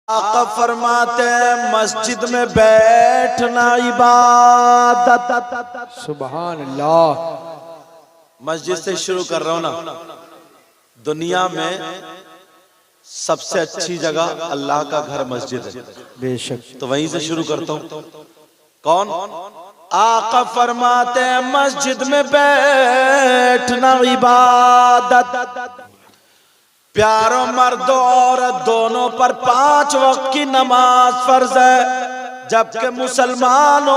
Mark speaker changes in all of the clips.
Speaker 1: आका फरमाते हैं मस्जिद में बैठना इबादत।
Speaker 2: सुभान अल्लाह।
Speaker 1: मस्जिद से शुरू कर रहा हूं ना। दुनिया में सबसे अच्छी जगह अल्लाह का घर मस्जिद है,
Speaker 2: बेशक।
Speaker 1: तो वहीं से शुरू करता हूं। कौन? आका फरमाते हैं मस्जिद में बैठना इबादत। प्यारों मर्दों औरत दोनों पर 5 वक्त की नमाज फर्ज है। जबकि मुसलमान हो,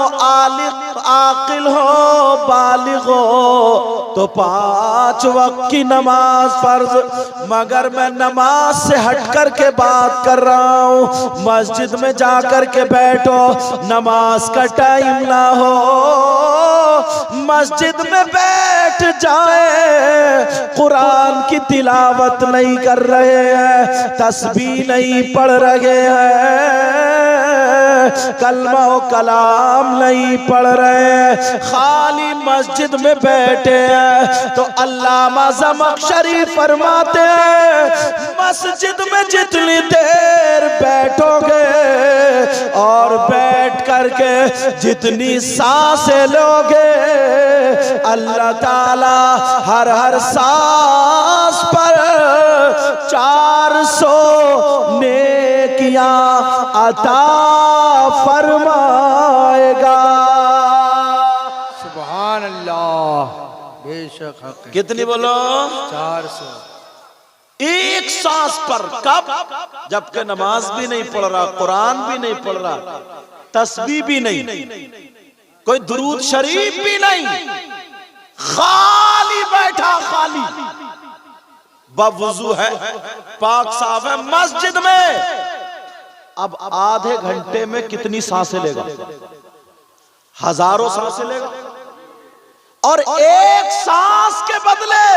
Speaker 1: आकिल हो, बालिग हो तो 5 वक्त की नमाज फर्ज। मगर मैं नमाज से हट कर के बात कर रहा हूँ। मस्जिद में जाकर के बैठो, नमाज का टाइम ना हो, मस्जिद में बैठ जाए, कुरान की तिलावत नहीं कर रहे हैं, तस्बीह नहीं पढ़ रहे हैं, कलमा व कलाम नहीं पढ़ रहे, खाली मस्जिद में बैठे हैं, तो अल्लामा ज़मख़शरी फरमाते हैं मस्जिद में जितनी देर बैठोगे और बैठ करके जितनी सांसें लोगे, अल्लाह ताला हर सांस पर 400 नेकियां अता फरमाएगा।
Speaker 2: सुभान अल्लाह। बेशक हक है।
Speaker 1: कितनी बोलो?
Speaker 2: 400।
Speaker 1: एक सांस पर। कब? जबकि नमाज भी नहीं पढ़ रहा, कुरान भी नहीं पढ़ रहा, तस्बीह भी नहीं, कोई दुरूद शरीफ भी नहीं, खाली बैठा, खाली बवुजू है, पाक साफ है, मस्जिद में। अब आधे घंटे में कितनी सांसें लेगा? हजारों सांसें लेगा। और एक सांस के बदले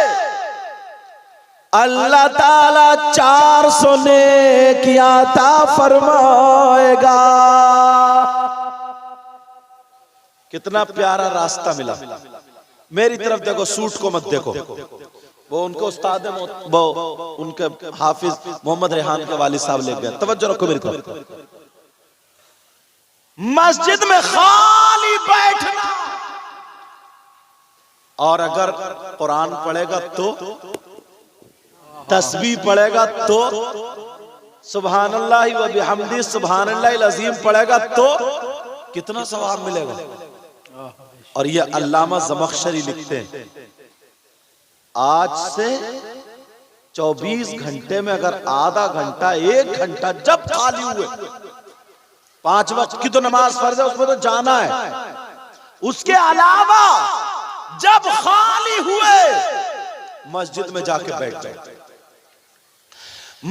Speaker 1: अल्लाह ताला 400 नेकियां अता फरमाएगा। कितना प्यारा रास्ता मिला। मेरी तरफ देखो, सूट को मत देखो, वो उनको उस्ताद वो उनके हाफिज मोहम्मद रेहान के वालिद साहब ले गए। तवज्जो रखो मेरी तरफ। मस्जिद में खाली बैठना, और अगर कुरान पढ़ेगा तो, तस्बीह पढ़ेगा तो, सुभानअल्लाह व बिहम्दी सुभानअल्लाहिल अज़ीम पढ़ेगा तो कितना सवाब मिलेगा। और ये अल्लामा ज़मख़शरी लिखते हैं आज से 24 घंटे में अगर आधा घंटा, 1 घंटा जब खाली हुए, 5 वक्त की तो नमाज फर्ज है, उसमें तो जाना है, उसके अलावा जब खाली हुए मस्जिद में जाके बैठ जाए।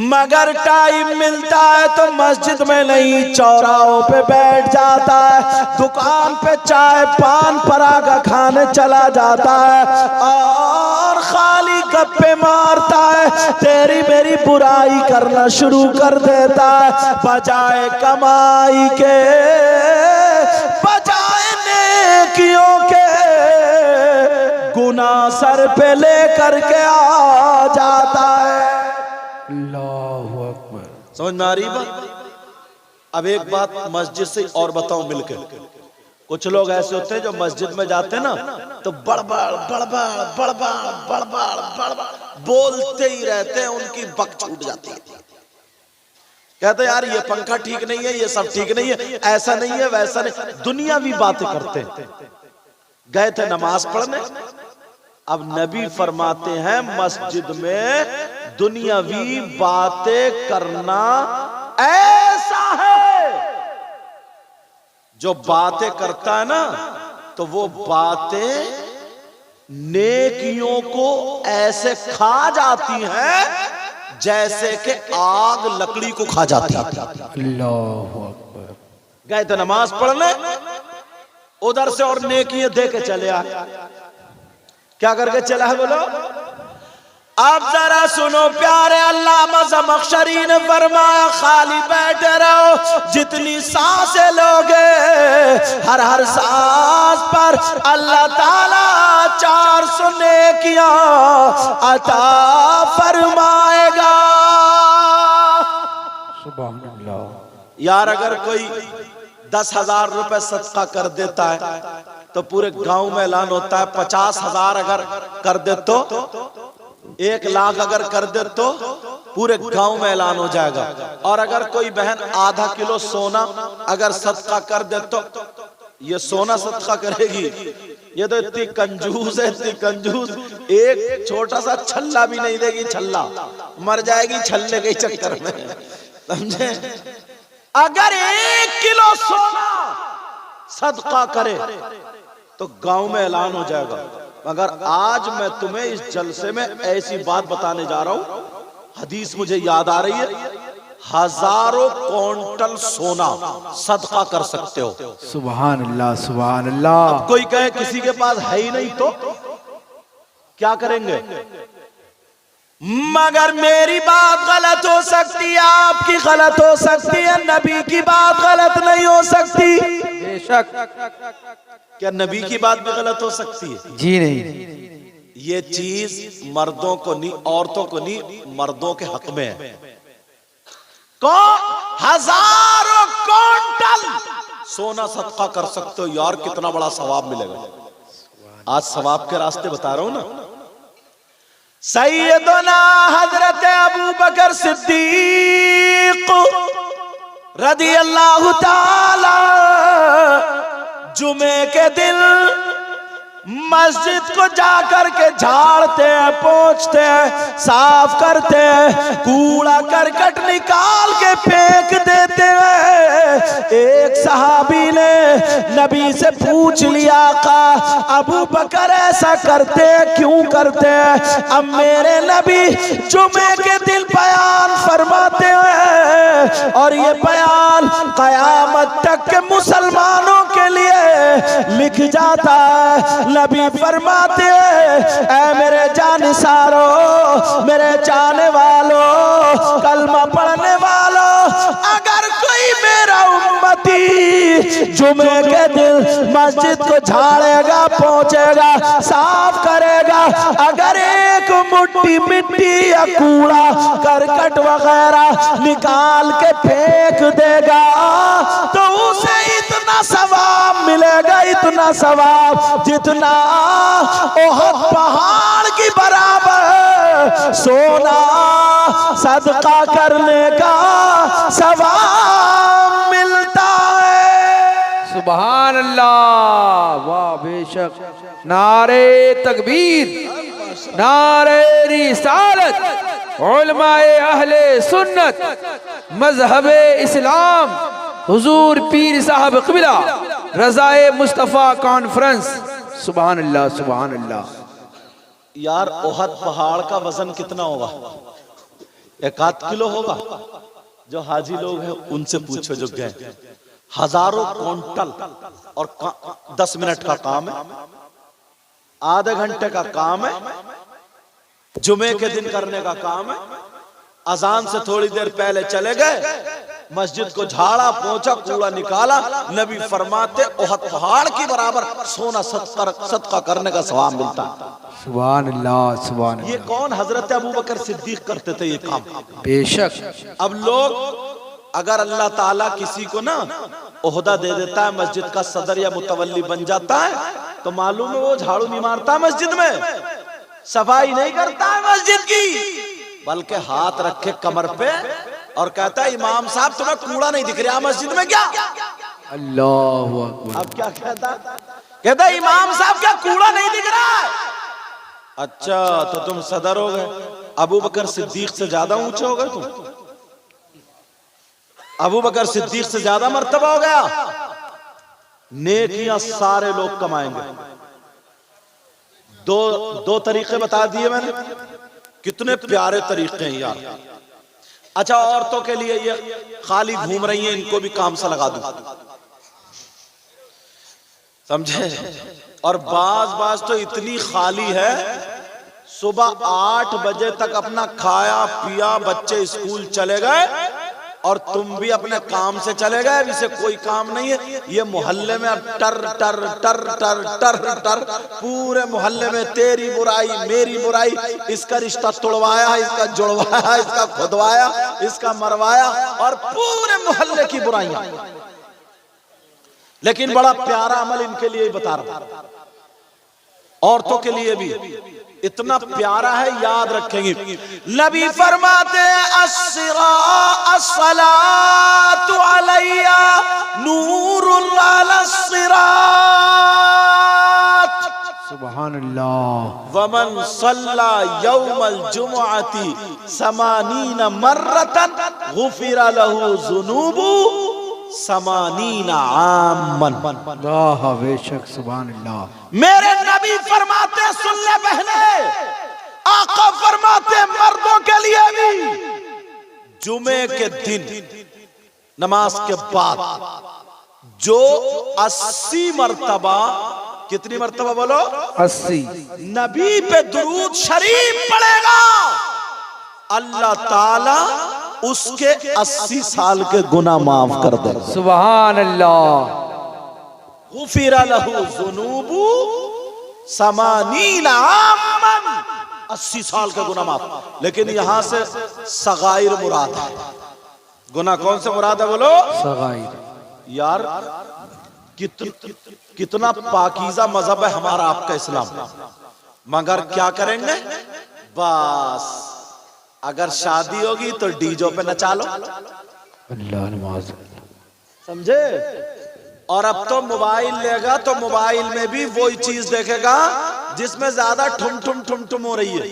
Speaker 1: मगर टाइम मिलता है तो मस्जिद में नहीं, चौराहों पे बैठ जाता है, दुकान पे चाय पान परागा खाने चला जाता है और खाली गप्पे मारता है, तेरी मेरी बुराई करना शुरू कर देता है। बजाय कमाई के, बजाय नेकियों के, गुनाह सर पे लेकर के आ जाता है।
Speaker 2: अल्लाहु अकबर।
Speaker 1: समझ में आ रही बात? अब एक बात मस्जिद से और बताऊं मिलकर। कुछ लोग ऐसे होते हैं जो मस्जिद में जाते हैं ना, तो बड़बड़ बड़बड़ बड़बड़ बड़बड़ बड़बड़ बोलते ही रहते हैं, उनकी बक छूट जाती है। कहते यार ये पंखा ठीक नहीं है, ये सब ठीक नहीं है, ऐसा नहीं है, वैसा नहीं, दुनियावी बातें करते हैं। गए थे नमाज पढ़ने, अब नबी फरमाते हैं मस्जिद में दुनियावी बातें करना ऐसा है, जो बातें करता है ना तो वो बातें नेकियों को ऐसे खा जाती हैं जैसे कि आग लकड़ी को खा जाती है।
Speaker 2: अल्लाहु अकबर।
Speaker 1: गए थे नमाज पढ़ने, उधर से और नेकियां दे के चले आए। क्या करके चला है बोलो? अब जरा सुनो प्यारे, अल्लामा ज़मख़शरी ने फरमाया खाली बैठे रहो, जितनी सांसें लोगे हर सांस पर अल्लाह ताला 400 नेकियां अता फरमाएगा।
Speaker 2: सुभान अल्लाह।
Speaker 1: यार अगर कोई 10,000 रुपए सदका कर देता है तो पूरे गांव में ऐलान होता है। 50,000 अगर कर दे तो, 1 लाख अगर कर दे तो पूरे गांव में ऐलान हो जाएगा। और अगर कोई बहन आधा किलो सोना अगर सदका कर दे तो ये सोना सदका करेगी। ये तो इतनी कंजूस है, इतनी कंजूस, एक छोटा सा छल्ला भी नहीं देगी। छल्ला मर जाएगी छल्ले के चक्कर में, समझे। अगर 1 किलो सोना सदका करे तो गांव में ऐलान हो जाएगा। मगर आज मैं तुम्हें इस जलसे में ऐसी बात बताने जा रहा हूं, हदीस मुझे याद आ रही है, हजारों क्विंटल सोना सदका कर सकते हो।
Speaker 2: सुभान अल्लाह, सुभान अल्लाह।
Speaker 1: अब कोई कहे किसी के पास है ही नहीं तो क्या करेंगे? मगर मेरी बात गलत हो सकती है, आपकी गलत हो सकती है, नबी की बात गलत नहीं हो सकती।
Speaker 2: बेशक।
Speaker 1: क्या नबी की बात भी गलत हो सकती है?
Speaker 2: जी नहीं।
Speaker 1: ये चीज मर्दों को नहीं, औरतों को नहीं, मर्दों के हक में है। कौन हजारों क्विंटल सोना सदका कर सकते हो यार, कितना बड़ा सवाब मिलेगा। आज सवाब के रास्ते बता रहा हूं ना। सैयदना हजरत अबू बकर सिद्दीक रदी अल्लाह ताला जुमे के दिन मस्जिद को जाकर के झाड़ते हैं, पोंछते हैं, साफ करते हैं, कूड़ा करकट निकाल के फेंक देते हैं। एक सहाबी ने नबी से पूछ लिया, आका अबू बकर ऐसा करते हैं, क्यों करते हैं? अब मेरे नबी जुमे के दिन बयान फरमाते हैं और ये बयान कयामत तक के मुसलमानों के लिए लिख जाता है। नबी फरमाते हैं, ऐ मेरे जानिसारों, मेरे जाने वालों, कलमा पढ़ने वालों, अगर कोई मेरा उम्मती जुमे के दिन मस्जिद को झाड़ेगा, पोंछेगा, साफ करेगा, अगर एक मुट्ठी मिट्टी या कूड़ा करकट वगैरह निकाल के फेंक देगा तो उसे इतना सवाब मिलेगा, इतना सवाब जितना ओहद पहाड़ की बराबर सोना सदका करने का सवाब मिलता है।
Speaker 2: सुभान अल्लाह, वाह बेशक। नारे तकबीर, नारे रिसालत, उलमाए अहले सुन्नत, मजहबे इस्लाम, हुजूर पीर साहब क़िबला, रज़ाए मुस्तफ़ा कॉन्फ्रेंस। सुभान अल्लाह, सुभान अल्लाह।
Speaker 1: यार ओहद पहाड़ का वजन कितना होगा? 1 किलो होगा। जो हाजी लोग हैं उनसे पूछो जो गए। हजारों क्विंटल। और 10 मिनट का काम है, आधे घंटे का काम है, जुमे के दिन करने का काम है। अजान से थोड़ी देर पहले चले गए, मस्जिद को झाड़ा, पोंछा, कूड़ा निकाला। नबी फरमाते ओहद पहाड़ की बराबर सोना सदका करने का सवाब मिलता है।
Speaker 2: सुभान अल्लाह, सुभान अल्लाह।
Speaker 1: ये कौन? हजरत अबू बकर सिद्दीक करते थे ये काम।
Speaker 2: बेशक।
Speaker 1: अब लोग अगर अल्लाह ताला किसी को ना ओहदा दे देता है, मस्जिद का सदर या मुतवल्ली बन जाता है, तो मालूम है वो झाड़ू नहीं मारता मस्जिद में, सफाई नहीं करता है मस्जिद की, बल्कि हाथ रखे कमर पे और कहता है इमाम साहब तुम्हें कूड़ा नहीं दिख रहा मस्जिद में क्या?
Speaker 2: अल्लाहु अकबर।
Speaker 1: अब क्या कहता? कहता इमाम साहब क्या कूड़ा नहीं दिख रहा है? अच्छा तो तुम सदर हो गए, अबू बकर सिद्दीक से ज्यादा ऊंचे हो गए तुम। अबू बकर सिद्दीक से ज्यादा मर्तबा हो गया। नेकियां सारे लोग कमाएंगे। दो तरीके बता दिए मैंने, कितने प्यारे तरीके हैं यार। अच्छा औरतों के लिए ये खाली घूम रही हैं, इनको भी काम से लगा दूं, समझे। और बाज तो इतनी खाली है, सुबह 8 बजे तक अपना खाया पिया, बच्चे स्कूल चले गए, और तुम भी अपने काम से चले गए, इसे कोई काम नहीं है। ये मोहल्ले में अब टर टर टर टर टर टर पूरे मोहल्ले में तेरी बुराई मेरी बुराई, इसका रिश्ता तोड़वाया, इसका जुड़वाया, इसका खुदवाया, इसका मरवाया, और पूरे मोहल्ले की बुराइयां। लेकिन बड़ा प्यारा अमल इनके लिए बता रहा हूं, औरतों के लिए भी इतना प्यारा है, याद रखेंगे। नबी फरमाते हैं अस्सलातु अलैया नूरुल अलस्सिरात,
Speaker 2: सुभान अल्लाह।
Speaker 1: वमन सल्ला यौमल जुमुअती समानीना मर्रतन गुफिरा लहू ज़ुनूबु समानीना आमन।
Speaker 2: बेशक सुभान अल्लाह।
Speaker 1: मेरे नबी फरमाते, सुन ले बहने, आका फरमाते मर्दों के लिए भी जुमे के दिन नमाज के बाद जो 80 मर्तबा, कितनी मर्तबा बोलो?
Speaker 2: 80
Speaker 1: नबी पे दुरूद शरीफ पड़ेगा, अल्लाह ताला उसके 80 साल के गुनाह माफ कर दे।
Speaker 2: सुभान अल्लाह।
Speaker 1: गुफिरा लहू ज़ुनूबु समानीना आमन, 80 साल का गुनाह माफ। लेकिन यहां से सगाइर मुराद है। गुनाह कौन से मुराद है बोलो?
Speaker 2: सगाइर।
Speaker 1: यार कितना पाकीज़ा मजहब है हमारा आपका इस्लाम, मगर क्या करेंगे? बस अगर शादी होगी तो डीजो पे नचा लो,
Speaker 2: अल्लाह नमाज,
Speaker 1: समझे? और अब तो मोबाइल लेगा तो मोबाइल में भी वही चीज देखेगा जिसमें ज्यादा ठुम ठुम ठुम ठुम हो रही है।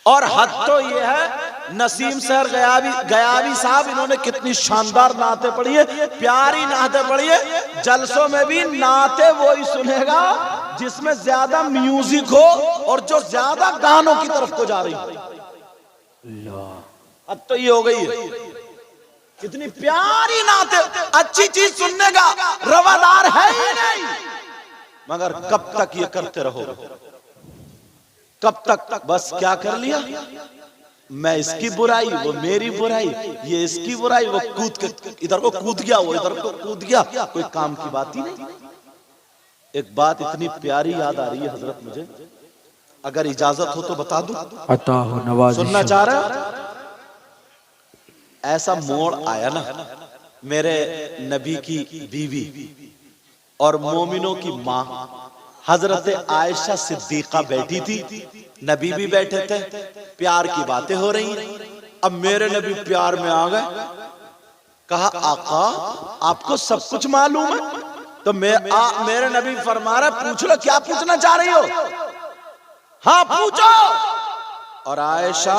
Speaker 1: और हद तो ये है, नसीम शहर गयाबी साहब, इन्होंने कितनी शानदार नाते पढ़ी है, प्यारी नाते पढ़ी है। जलसों में भी नाते वही सुनेगा जिसमें ज्यादा म्यूजिक हो और जो ज्यादा गानों की तरफ को जा रही है। अब तो ये हो गई है, कितनी प्यारी नाते, अच्छी चीज सुनने का रवादार है ही नहीं। मगर कब तक ये करते रहो? कब तक? बस क्या कर लिया, मैं इसकी बुराई, वो मेरी बुराई, ये इसकी बुराई, वो कूद के इधर को कूद गया, वो इधर को कूद गया, कोई काम की बात ही नहीं। एक बात इतनी प्यारी याद आ रही है हजरत, मुझे अगर इजाजत हो तो बता दूं,
Speaker 2: अता हो नवाज़िश।
Speaker 1: सुनना चाह रहा? ऐसा मोड़ आया ना, मेरे नबी की बीवी और मोमिनों की माँ हजरत आयशा सिद्दीका बैठी थी, नबी भी बैठे थे, प्यार की बातें हो रही। अब मेरे नबी प्यार में आ गए, कहा आका आपको सब कुछ मालूम है? तो मेरे नबी फरमा रहे, पूछ लो, क्या पूछना चाह रही हो? हाँ पूछो। और आयशा,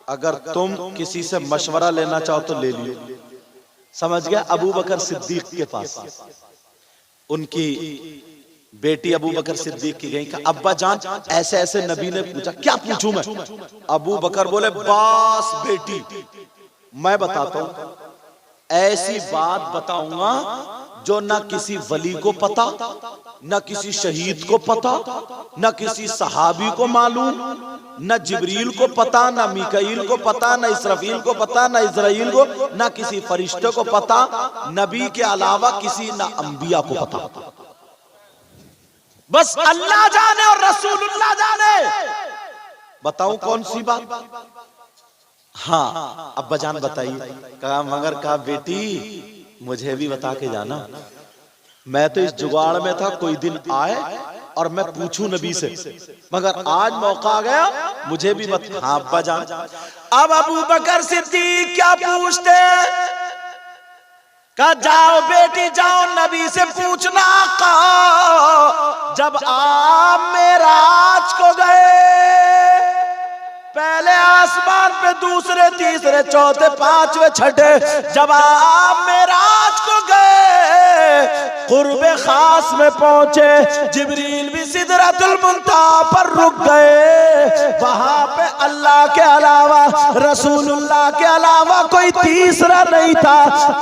Speaker 1: अगर तुम किसी से मशवरा लेना चाहो तो ले लियो। समझ गया? अबू बकर सिद्दीक के पास उनकी बेटी अबू बकर सिद्दीक की गई, कहा अब्बा जान ऐसे ऐसे नबी ने पूछा। क्या पूछूं मैं? अबू बकर बोले, बस बेटी मैं बताता हूं, ऐसी बात बताऊंगा जो ना किसी वली को पता, ना किसी शहीद को पता, ना किसी सहाबी को मालूम, ना जिब्रील को पता, ना मीकाईल को पता, ना इसराफील को पता, ना इज़राइल को, ना किसी फरिश्ते को पता, नबी के अलावा किसी ना अंबिया को पता। बस अल्लाह जाने और रसूलुल्लाह जाने। बताऊं कौन सी बात? हाँ अब्बा जान बताइए। कहा मगर कहा बेटी मुझे भी बता के जाना, मैं तो इस जुगाड़ में था कोई दिन आए और मैं पूछूं नबी से, मगर आज मौका आ गया, मुझे भी बता। हाँ अब्बा जान। अब अबू बकर सिद्दीक क्या पूछते? कहा जाओ बेटी जाओ, नबी से पूछना का जब आप मेराज को गए, पहले आसमान पे, दूसरे तीसरे चौथे पांचवे छठे, जब आप मेराज को गए, कुर्बे खास में पहुंचे, जिब्रील भी सिदरतुल मुंतहा पर रुक गए। वहां पे अल्लाह के अलावा, रसूलुल्लाह के अलावा कोई तीसरा नहीं था।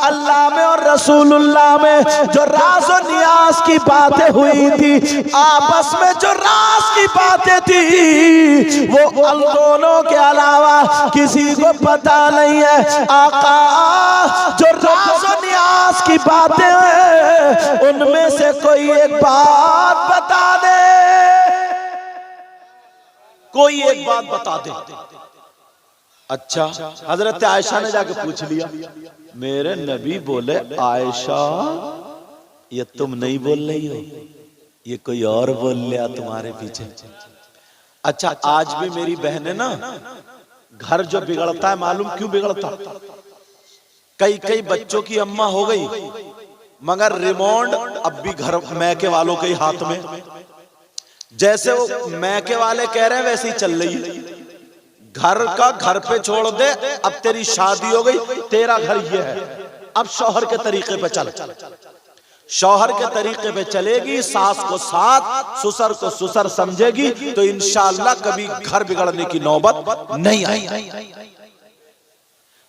Speaker 1: अल्लाह में और रसूलुल्लाह में जो राज और नियाज की बातें हुई थी, आपस में जो राज की बातें थी, वो अल दोनों के अलावा किसी को पता नहीं है। आका जो राज और नियाज की बातें हैं, उनमें से कोई एक बात बता दे, कोई एक बात बता दे। अच्छा, हजरत आयशा ने जाके पूछ लिया। मेरे नबी बोले, आयशा ये तुम नहीं बोल रही हो, ये कोई और बोल लिया तुम्हारे पीछे। अच्छा, आज भी मेरी बहनें ना, घर जो बिगड़ता है, मालूम क्यों बिगड़ता? कई कई बच्चों की अम्मा हो गई, मगर रिमोट अब भी घर मैके वालों के हाथ में। जैसे वो मैके वाले कह रहे हैं वैसे ही चल रही है। घर का घर पे छोड़ दे, अब तेरी शादी हो गई, तेरा घर ये है, अब शौहर के तरीके पे चल। शौहर के तरीके पे चलेगी, सास को सास, ससुर को ससुर समझेगी, तो इंशाअल्लाह कभी घर बिगड़ने की नौबत नहीं आएगी।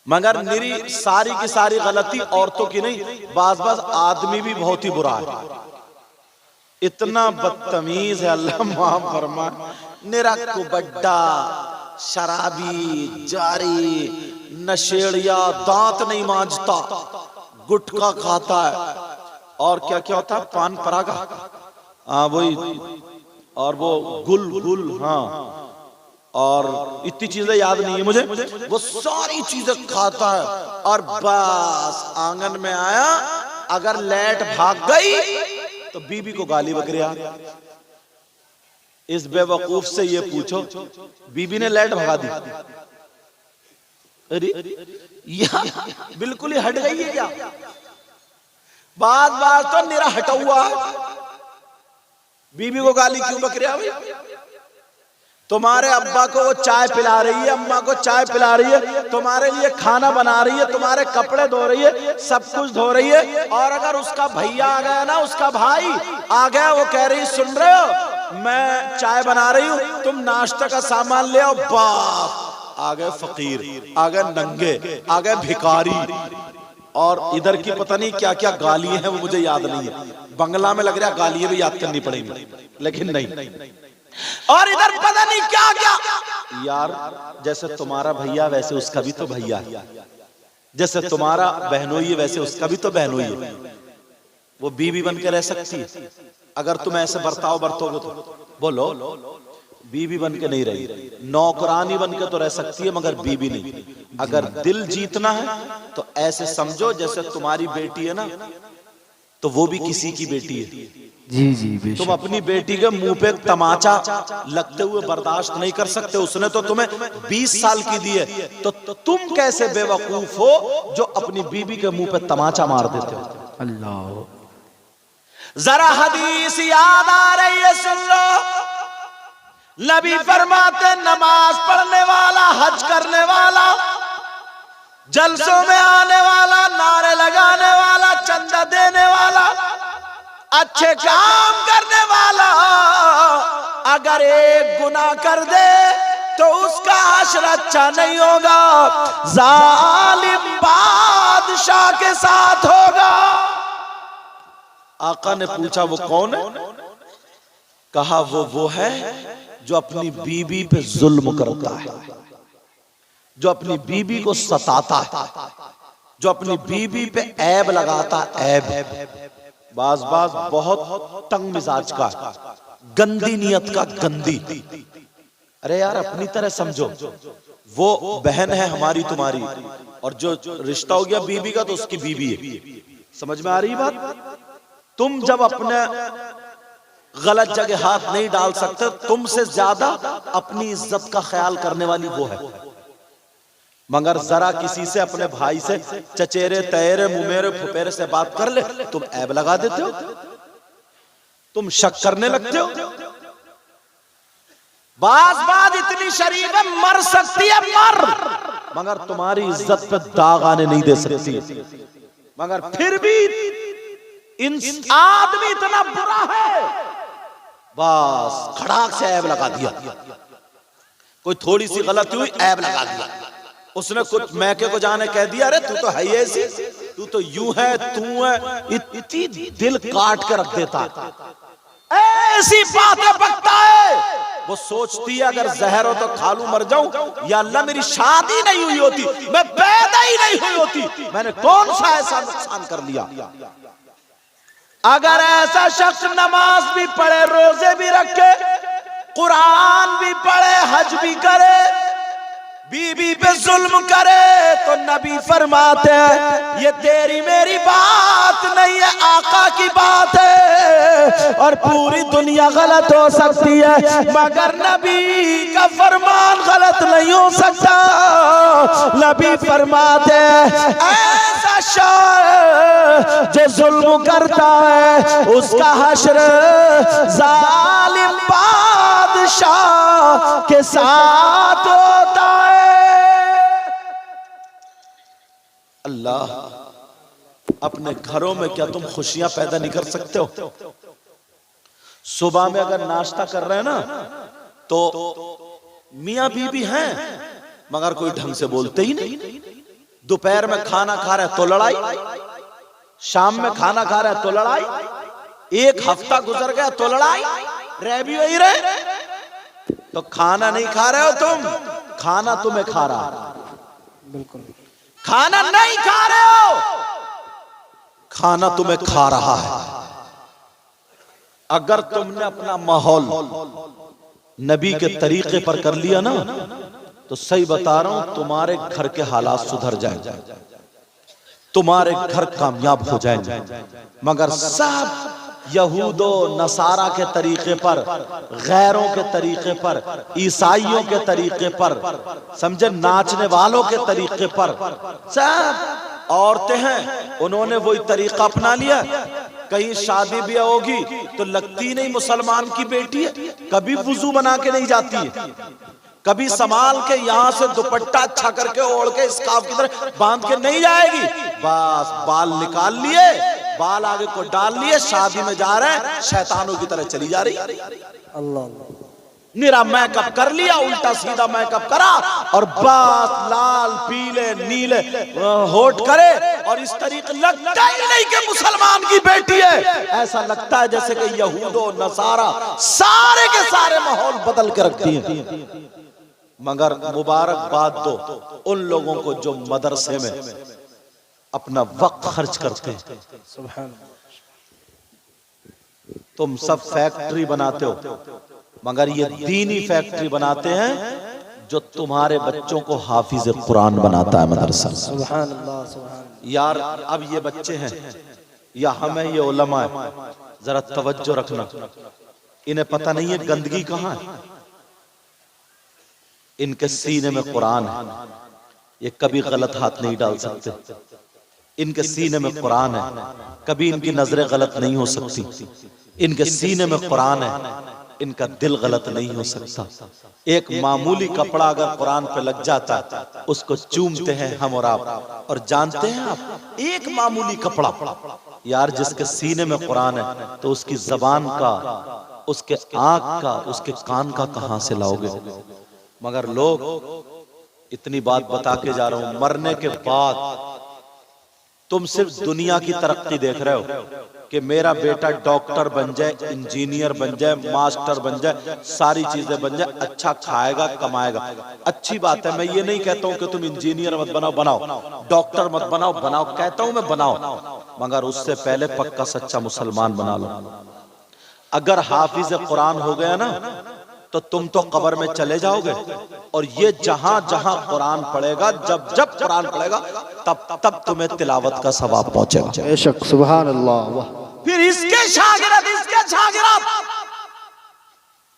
Speaker 1: मगर मेरी सारी की सारी गलती औरतों की नहीं, बाज आदमी भी बहुत ही बुरा है। इतना बदतमीज है, अल्लाह माफ फरमा। निरा को बड्डा, शराबी, जारी, नशेड़िया, दांत नहीं मांजता, गुटखा खाता है, और क्या क्या होता है, पान परागा, हाँ वही, और वो गुल, हाँ, और इतनी चीजें याद नहीं है मुझे, वो सारी चीजें खाता है। और बस आंगन में आया, अगर लाइट भाग गई तो बीबी को गाली बकरिया। इस बेवकूफ से ये पूछो, बीबी ने लाइट भगा दी? अरे बिल्कुल ही हट गई है क्या? बात तो निरा हटा हुआ है। बीबी को गाली क्यों बकरिया भाई? तुम्हारे अब्बा को वो चाय पिला रही है, अम्मा को चाय पिला रही है, तुम्हारे लिए खाना बना रही है, तुम्हारे कपड़े धो रही है, सब कुछ धो रही है। और अगर उसका भैया आ गया ना, उसका भाई आ गया, वो कह रही, सुन रहे हो, मैं चाय बना रही हूं, तुम नाश्ता का सामान ले आओ। बाप, आ गए फकीर, आ गए नंगे, आ गए भिखारी, और इधर की पता नहीं क्या क्या गालियां हैं, वो मुझे याद नहीं है। बंगला में लग रहा गालियां भी याद करनी पड़ेंगी, लेकिन नहीं। और इधर पता नहीं क्या क्या। यार, जैसे तुम्हारा भैया वैसे उसका भी तो भैया है, जैसे तुम्हारा बहनोई है वैसे उसका भी तो बहनोई है। वो बीवी बन के रह सकती है अगर तुम ऐसे बर्ताव बरतोगे तो? बोलो, बीवी बन के नहीं रही, नौकरानी बन के तो रह सकती है, मगर बीवी नहीं। अगर दिल जीतना है तो ऐसे समझो जैसे तुम्हारी बेटी है ना, तो वो भी किसी की बेटी है।
Speaker 2: जी,
Speaker 1: तुम अपनी बेटी के मुंह पे तमाचा लगते हुए बर्दाश्त नहीं कर सकते। उसने तो तुम्हें 20 साल की दी है, तो तुम कैसे बेवकूफ हो जो अपनी बीबी के मुंह पे तमाचा मार देते हो?
Speaker 2: अल्लाह,
Speaker 1: जरा हदीस याद आ रही है, सुन लो। नबी फरमाते, नमाज पढ़ने वाला, हज करने वाला, जलसों में आने वाला, नारे लगाने वाला, चंदा देने वाला, अच्छे काम करने वाला, अगर एक गुनाह कर दे तो उसका हश्र अच्छा नहीं होगा, जालिम बादशाह के साथ होगा। आका ने पूछा, वो कौन है? कहा, वो है जो अपनी बीबी पे जुल्म करता है, जो अपनी बीबी को सताता है, जो अपनी बीबी पे ऐब लगाता है। ऐब बाज बहुत तंग मिजाज का, गंदी नियत का, गंदी। अरे यार, अपनी तरह समझो, वो बहन है हमारी तुम्हारी, और जो रिश्ता हो गया बीबी का तो उसकी बीबी है। समझ में आ रही बात? तुम जब अपने गलत जगह हाथ नहीं डाल सकते, तुमसे ज्यादा अपनी इज्जत का ख्याल करने वाली वो है। मगर जरा किसी से, अपने भाई से चचेरे तैरे मुमेरे फुपेरे से बात कर ले, तुम ऐब लगा देते हो, तुम शक करने लगते हो। बात इतनी शरीफ है, मर सकती है, मगर तुम्हारी इज्जत पे दाग आने नहीं दे सकती। मगर फिर भी आदमी इतना बुरा है, बस खड़ाक से ऐब लगा दिया, कोई थोड़ी सी गलती हुई ऐब लगा दिया। उसने कुछ मैके को जाने कह दिया, अरे तू तो है ही ऐसी, तू तो यूं है, तू है, इतनी दिल काट के रख देता, ऐसी बातें बकता है। वो सोचती है अगर जहर हो तो खा लूं मर जाऊं, या अल्लाह मेरी शादी नहीं हुई होती, मैं पैदा ही नहीं हुई होती, मैंने कौन सा ऐसा नुकसान कर लिया। अगर ऐसा शख्स नमाज भी पढ़े, रोजे भी रखे, कुरान भी पढ़े, हज भी करे, बीबी पे जुल्म करे, तो नबी फरमाते हैं ये तेरी मेरी बात नहीं है, आका की बात है। और पूरी दुनिया गलत हो सकती है मगर नबी का फरमान गलत नहीं हो सकता। नबी फरमाते हैं ऐसा शख्स जो जुल्म करता है उसका हश्र जालिम बादशाह के साथ होता है। अल्लाह, अपने घरों में क्या तुम खुशियां पैदा नहीं कर सकते हो? सुबह में अगर नाश्ता कर रहे हैं ना तो मियां बीबी हैं मगर कोई ढंग से बोलते ही नहीं। दोपहर में खाना खा रहे तो लड़ाई, शाम में खाना खा रहे तो लड़ाई, एक हफ्ता गुजर गया तो लड़ाई, रह भी वही रहे। तो खाना नहीं खा रहे हो तुम, खाना तुम्हें खा रहा।
Speaker 2: बिल्कुल,
Speaker 1: खाना नहीं खा रहे हो, खाना तुम्हें खा रहा है। अगर तुमने अपना माहौल नबी के तरीके पर कर लिया ना तो सही बता रहा हूं तुम्हारे घर के हालात सुधर जाएंगे, तुम्हारे घर कामयाब हो जाएंगे। मगर सब यहूदो नसारा के तरीके पर, गैरों के तरीके पर, ईसाइयों के तरीके पर, समझे, नाचने वालों के तरीके पर, सब औरतें हैं उन्होंने वही तरीका अपना लिया। कहीं शादी भी होगी तो लगती नहीं मुसलमान की बेटी है, कभी वुजू बना के नहीं जाती है, कभी संभाल के यहां से दुपट्टा अच्छा करके ओढ़ के स्कार्फ की तरह बांध के नहीं जाएगी। बस बाल निकाल लिए, बाल आगे को डाल लिए, शादी में जा रहे हैं शैतानों की तरह चली जा रही।
Speaker 2: अल्लाह,
Speaker 1: निरा मेकअप कर लिया, उल्टा सीधा मेकअप करा और बस लाल पीले नीले होठ करे और इस तरीके लगता ही नहीं कि मुसलमान की बेटी है, ऐसा लगता है जैसे कि यहूदो नसारा सारे के सारे माहौल बदल के रखती हैं। मगर मुबारकबाद दो उन लोगों को जो मदरसे में अपना वक्त खर्च करते हैं।
Speaker 2: सुभान।
Speaker 1: तुम सब फैक्ट्री बनाते हो मगर ये दीनी फैक्ट्री बनाते हैं जो तुम्हारे बच्चों को हाफिज कुरान बनाता है मदरसा।
Speaker 2: सुभान अल्लाह, सुभान।
Speaker 1: यार अब ये बच्चे हैं या हमें ये उलमा है, जरा तवज्जो रखना, इन्हें पता नहीं है गंदगी कहाँ है। इनके सीने में कुरान है, ये कभी गलत हाथ नहीं डाल सकते। इनके सीने में कुरान है, कभी इनकी नजरें गलत नहीं हो सकती। इनके सीने में कुरान है, इनका दिल गलत नहीं हो सकता। एक मामूली कपड़ा अगर कुरान पे लग जाता है उसको चूमते हैं हम और आप। और जानते हैं आप, एक मामूली कपड़ा यार जिसके सीने में कुरान है तो उसकी जबान का, उसके आंख का, उसके कान का कहां से लाओगे? मगर लोग, इतनी बात बता के जा रहा हूं, मरने के बाद तुम सिर्फ दुनिया की तरक्की देख रहे हो कि मेरा बेटा डॉक्टर बन जाए, इंजीनियर बन जाए, मास्टर बन जाए, सारी चीजें बन जाए, अच्छा खाएगा कमाएगा। अच्छी बात है, मैं ये नहीं कहता हूं कि तुम इंजीनियर मत बनाओ, बनाओ, डॉक्टर मत बनाओ, बनाओ, कहता हूं मैं बनाओ, मगर उससे पहले पक्का सच्चा मुसलमान बना लो। अगर हाफिज कुरान हो गया ना तो तुम तो कब्र में चले जाओगे और ये जहां जहां कुरान पढ़ेगा, जब जब कुरान पढ़ेगा तब तब तुम्हें तिलावत का सवाब पहुंचेगा।
Speaker 2: बेशक, सुभान अल्लाह, वाह।
Speaker 1: फिर इसके शागिर्द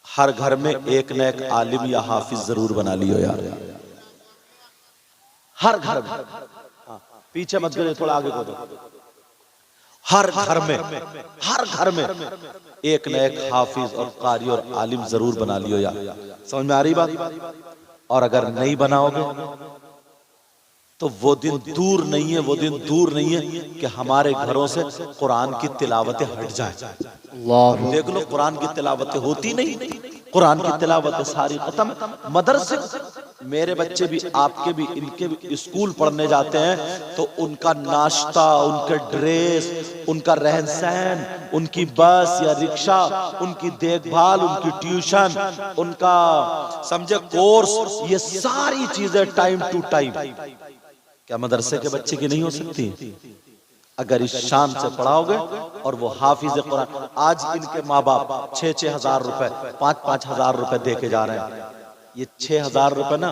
Speaker 1: हर घर में एक न एक आलिम या हाफिज जरूर बना लियो यार, हर घर में। पीछे मत गिरे, थोड़ा आगे को दो। हर घर में एक न एक हाफिज और कारी और आलिम जरूर बना लियो यार। समझ में आ रही बात? और अगर नहीं बनाओगे तो वो दिन दूर नहीं है, वो दिन दूर नहीं है कि हमारे घरों से कुरान की तिलावतें हट जाए। देख लो कुरान की तिलावतें होती नहीं, कुरान की तिलावतें सारी खत्म। मदरसे, मेरे बच्चे भी, आपके भी, इनके भी स्कूल पढ़ने जाते हैं तो उनका नाश्ता, उनके ड्रेस, उनका रहन सहन, उनकी बस या रिक्शा, उनकी देखभाल, उनकी ट्यूशन, उनका समझे कोर्स, ये सारी चीजें टाइम टू टाइम। क्या मदरसे के बच्चे की नहीं हो सकती? अगर इस शान से पढ़ाओगे और वो हाफिज कुरान। आज इनके माँ बाप 6-6 हजार रुपए, 5-5 हजार रुपए दे के जा रहे हैं। ये 6 हजार रुपए ना,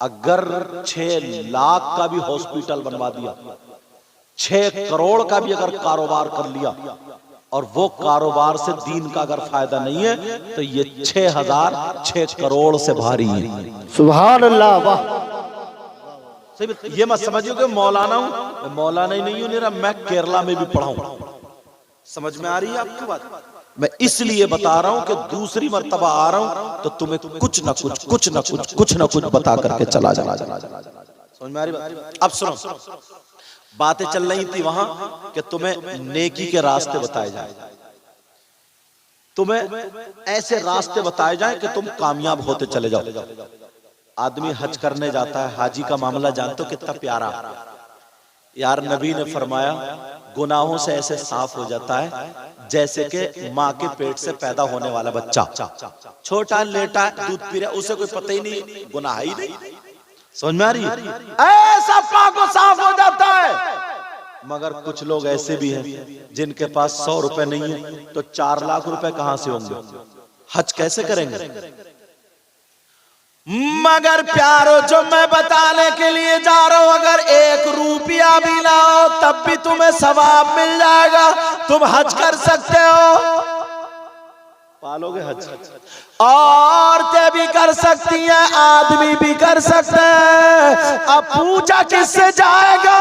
Speaker 1: अगर 6 लाख का भी हॉस्पिटल बनवा दिया, 6 करोड़ का भी अगर कारोबार कर लिया, और वो कारोबार से दीन का अगर फायदा नहीं है, तो ये 6 हजार 6 करोड़ से भारी है।
Speaker 2: सुभान अल्लाह, वाह।
Speaker 1: ये मत समझिए कि मौलाना हूं, मैं मौलाना ही नहीं हूं, मैं केरला में भी पढ़ा हूं। समझ में आ रही है आपकी बात? मैं इसलिए बता रहा हूं कि दूसरी मर्तबा आ रहा हूं तो तुम्हें कुछ ना कुछ बता करके चला जाना। समझ में आ रही बात? अब सुनो, बातें चल रही थी वहां कि तुम्हें नेकी के रास्ते बताए जाए, तुम्हें ऐसे रास्ते बताए जाए कि तुम कामयाब होते चले जाओ। आदमी हज करने जाता है, हाजी का मामला जानते हो कितना प्यारा यार। नबी ने फरमाया गुनाहों से ऐसे साफ हो जाता है जैसे कि माँ के पेट से पैदा होने वाला बच्चा, छोटा लेटा दूध पी रहा, उसे कोई पता ही नहीं, गुनाह ही नहीं। समझ में आ रही? ऐसा पाक को साफ हो जाता है। मगर कुछ लोग ऐसे भी हैं जिनके पास 100 रुपए नहीं है तो 4 लाख रुपए कहां से होंगे? हज कैसे करेंगे? मगर प्यारो, जो मैं बताने के लिए जा रहा हूं, अगर 1 रुपया भी लाओ तब भी तुम्हें सवाब मिल जाएगा। तुम हज कर सकते हो, पालोगे हज। औरतें भी कर सकती हैं, आदमी भी कर सकते हैं। अब पूछा किससे जाएगा?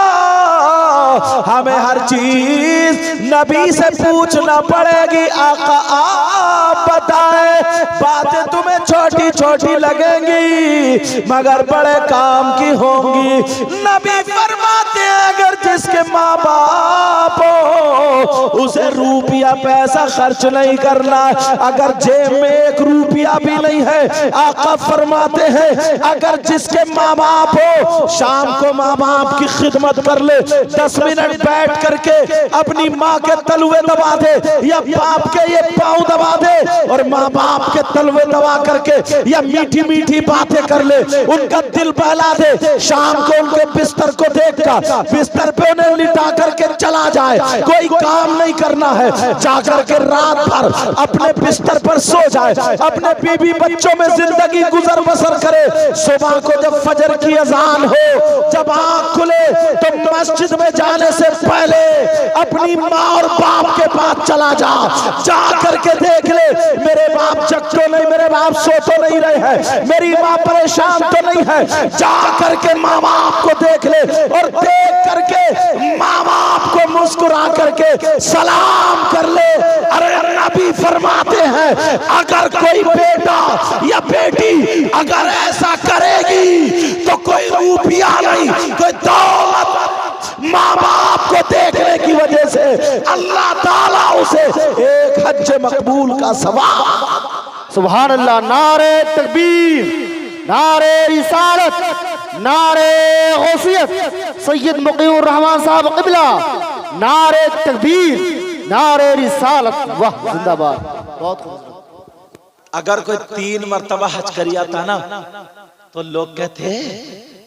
Speaker 1: हमें हर चीज नबी से पूछना पड़ेगी। आका आप बताएं, बातें तुम्हें छोटी छोटी लगेंगी मगर बड़े काम की होंगी। नबी फरमाते हैं अगर जिसके माँ बाप हो उसे रुपया पैसा खर्च नहीं करना। अगर जेब में 1 रुपया भी नहीं है, आका फरमाते हैं अगर जिसके माँ बाप हो शाम को माँ बाप की खिदमत कर ले, 10 मिनट बैठ करके अपनी माँ के तलवे दबा दे या बाप के ये पाँव दबा दे और माँ बाप के तलवे दबा करके या मीठी मीठी बातें कर ले, उनका दिल बहला दे। शाम को उनके बिस्तर को देखकर बिस्तर पे उन्हें लिटा करके चला जाए, कोई काम नहीं करना है, जाकर के रात भर अपने बिस्तर पर सो जाए, अपने बीवी बच्चों में जिंदगी गुजर बसर करे। सुबह को जब फजर की अजान हो, जब आँख खुले तो मस्जिद में जाने से पहले अपनी माँ और बाप के पास चला जा करके देख ले मेरे बाप जग तो नहीं, मेरे बाप सो तो नहीं रहे हैं, मेरी माँ परेशान तो नहीं है। जा करके माँ बाप को देख ले और देख करके माँ बाप को मुस्कुरा करके सलाम कर ले। अरे नबी फरमाते हैं अगर कोई बेटा या बेटी अगर ऐसा करेगी तो कोई रुपया नहीं, कोई दौलत, माँ बाप को देखने की वजह से अल्लाह ताला उसे 1 हज मकबूल का सवाब।
Speaker 2: सुभान अल्लाह। नारे तकबीर, नारे रिसालत, नारे गौसियत, सैयद मुकीमुर रहमान साहब क़िबला, नारे तकबीर, नारे रिसालत, वाह जिंदाबाद। बहुत खूबसूरत।
Speaker 1: अगर कोई 3 मरतबा हज कर आता ना तो लोग कहते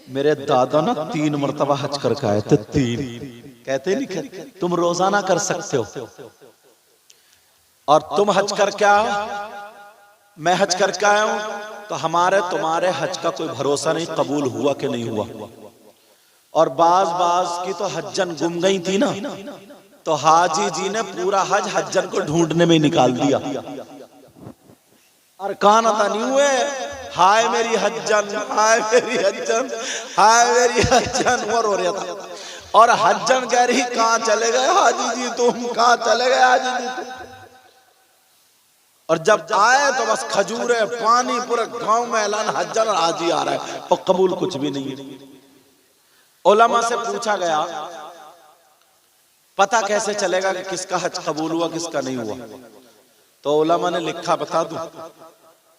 Speaker 1: मेरे दादा ना 3 मरतबा हज करके आए थे। 3 कहते नहीं कहते, तुम रोजाना कर सकते हो और तुम हज करके आओ, मैं हज करके आया हूं, तो हमारे तुम्हारे हज का कोई भरोसा नहीं कबूल हुआ कि नहीं हुआ। और बाज की तो हज्जन गुम गई थी ना, तो हाजी जी ने पूरा हज हज्जन को ढूंढने में निकाल दिया। अरकान अदा नहीं हुए, हाय मेरी हज्जन, हाय मेरी हज्जन, हाय मेरी हज्जन, और रो रहा था। और हज्जन कह रही कहां चले गए हाजी जी तुम, कहां चले गए हाजी जी तुम। और जब आए तो बस खजूरे पानी, पूरे गांव में ऐलान हज्जन और हाजी आ रहा है और कबूल कुछ भी नहीं है। उलमा से पूछा गया पता कैसे चलेगा कि किसका हज कबूल हुआ किसका नहीं हुआ? तो उलमा ने लिखा, बता दूं?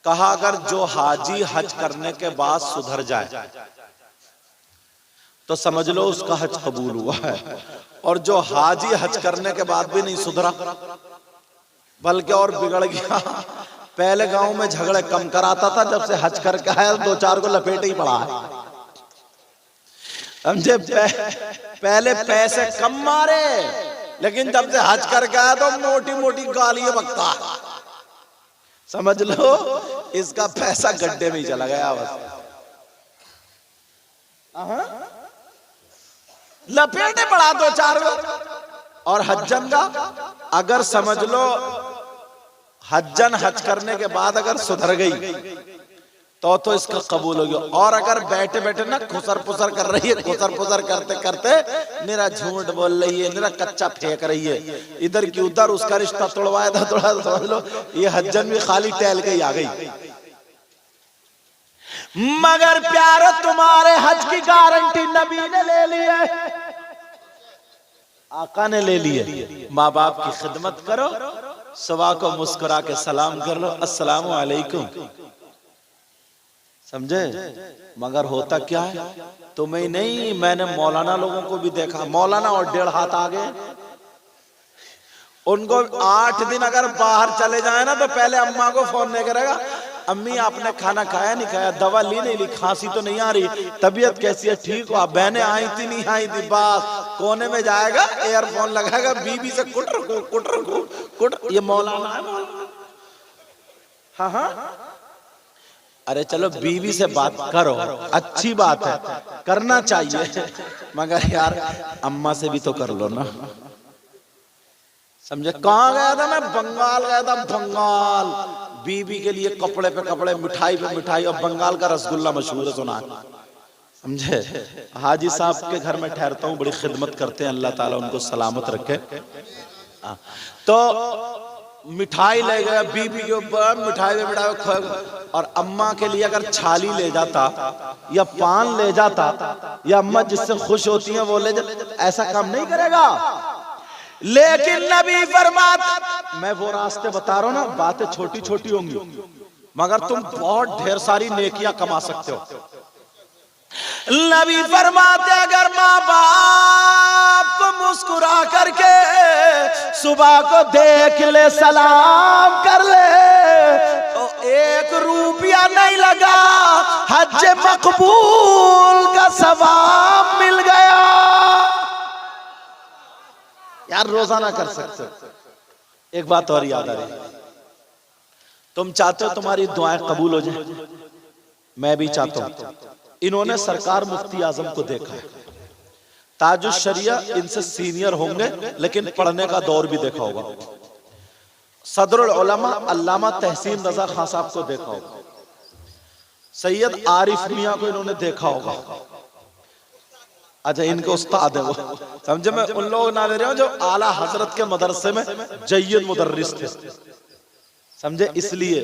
Speaker 1: कहा अगर जो हाजी हज करने के बाद सुधर जाए तो समझ लो उसका हज कबूल हुआ है, और जो हाजी हज करने के बाद भी नहीं सुधरा बल्कि और बिगड़ गया, पहले गांव में झगड़े कम कराता था, जब से हज करके आया दो चार को लपेट ही पड़ा है। समझे? पहले पैसे कम मारे, लेकिन जब से हज करके आया तो मोटी मोटी गालियां बकता है। समझ लो इसका पैसा गड्ढे में ही चला गया बस। लपेटे पड़ा दो चार को। और हज्जन का अगर समझ लो हज्जन हज करने के बाद अगर सुधर गई तो इसका कबूल हो गया। और अगर बैठे बैठे ना खुसर पुसर कर रही है, खुसर पुसर करते करते मेरा झूठ बोल रही है, मेरा कच्चा फेंक रही है, इधर की उधर, उसका रिश्ता तोड़वाया था थोड़ा, समझ लो ये हज्जन भी खाली टहल के ही आ गई। मगर प्यारो तुम्हारे हज की गारंटी नबी ने ले ली है, आका ने ले ली है। माँ बाप की खिदमत करो, सुबह को मुस्कुरा के सलाम कर लो, अस्सलाम वालेकुम। समझे? मगर होता क्या है, तुम्हें नहीं, मैंने मौलाना लोगों को भी देखा, मौलाना और 1.5 हाथ आगे, उनको 8 दिन अगर बाहर चले जाए ना तो पहले अम्मा को फोन नहीं करेगा, अम्मी आपने खाना खाया नहीं खाया, दवा ली नहीं ली, खांसी तो नहीं आ रही, तबीयत कैसी है, ठीक हो, बहनें आई थी नहीं आई थी, बस कोने में जाएगा, एयरफोन लगाएगा, बीबी से कुट। ये मौलाना है मौलाना। हाँ हाँ, अरे चलो बीवी से बात करो, अच्छी बात है, करना चाहिए, मगर यार अम्मा से भी तो कर लो ना। समझे? कहाँ गया था मैं? बंगाल गया था, बंगाल। बीवी के लिए कपड़े पे कपड़े, मिठाई पे मिठाई, और बंगाल का रसगुल्ला मशहूर है, सुना है? समझे? हाजी साहब के घर में ठहरता हूँ, बड़ी खिदमत करते हैं, अल्लाह ताला उनको सलामत रखे। तो मिठाई ले गया बीबी के ऊपर, मिठाई में मिठाई, और अम्मा के लिए अगर छाली ले जाता या पान ले जाता, या अम्मा जिससे खुश होती हैं वो ले जाता, ऐसा काम नहीं करेगा। लेकिन नबी फरमाते, मैं वो रास्ते बता रहा हूं ना, बातें छोटी छोटी होंगी मगर तुम बहुत ढेर सारी नेकियां कमा सकते हो। नबी फरमाते अगर माँ बाप को मुस्कुरा करके सुबह को देख ले, सलाम कर ले, तो 1 रुपया नहीं लगा, हज मकबूल का सवाब मिल गया। यार रोजाना कर सकते हो। एक बात और याद आ रही, तुम चाहते हो तुम्हारी दुआएं कबूल हो जाए, मैं भी चाहता हूं। इन्होंने सरकार मुफ्ती आजम को देखा है, ताजुश शरिया इनसे सीनियर होंगे, लेकिन पढ़ने का दौर भी देखा होगा। सदरुल उलमा अल्लामा तहसीन रजा खान साहब को देखा होगा, सैयद आरिफ मियां को इन्होंने देखा होगा। अच्छा, इनके उस्ताद है वो, समझे? मैं उन लोग ना ले रहा हूं जो आला हजरत के मदरसे में जय्यद मुदर्रिस थे, समझे? इसलिए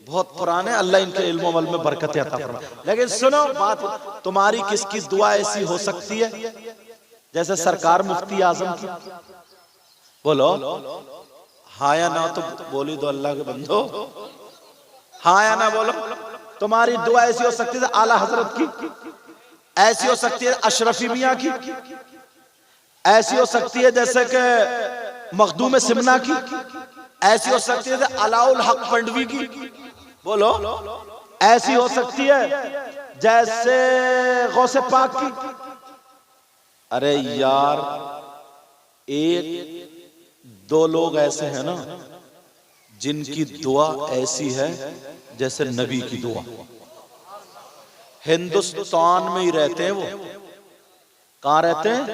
Speaker 1: बहुत पुराने, अल्लाह इनके इल्म अमल में बरकत अता फरमाए। लेकिन सुनो बात, तुम्हारी किसकी दुआ ऐसी हो सकती है जैसे सरकार मुफ्ती आजम की? बोलो हाँ या ना, तो बोली दो अल्लाह के बंदो, हाँ या ना बोलो। तुम्हारी दुआ ऐसी हो सकती है आला हजरत की, ऐसी हो सकती है अशरफी मियां की, ऐसी हो सकती है जैसे कि मखदूम सिमना की, ऐसी हो सकती है अलाउल हक पंडवी की, बोलो, ऐसी हो सकती है जैसे गौसे पाक की। अरे यार, 1-2 लोग ऐसे हैं ना जिनकी दुआ ऐसी है जैसे नबी की दुआ। हिंदुस्तान में ही रहते हैं वो, कहां रहते हैं?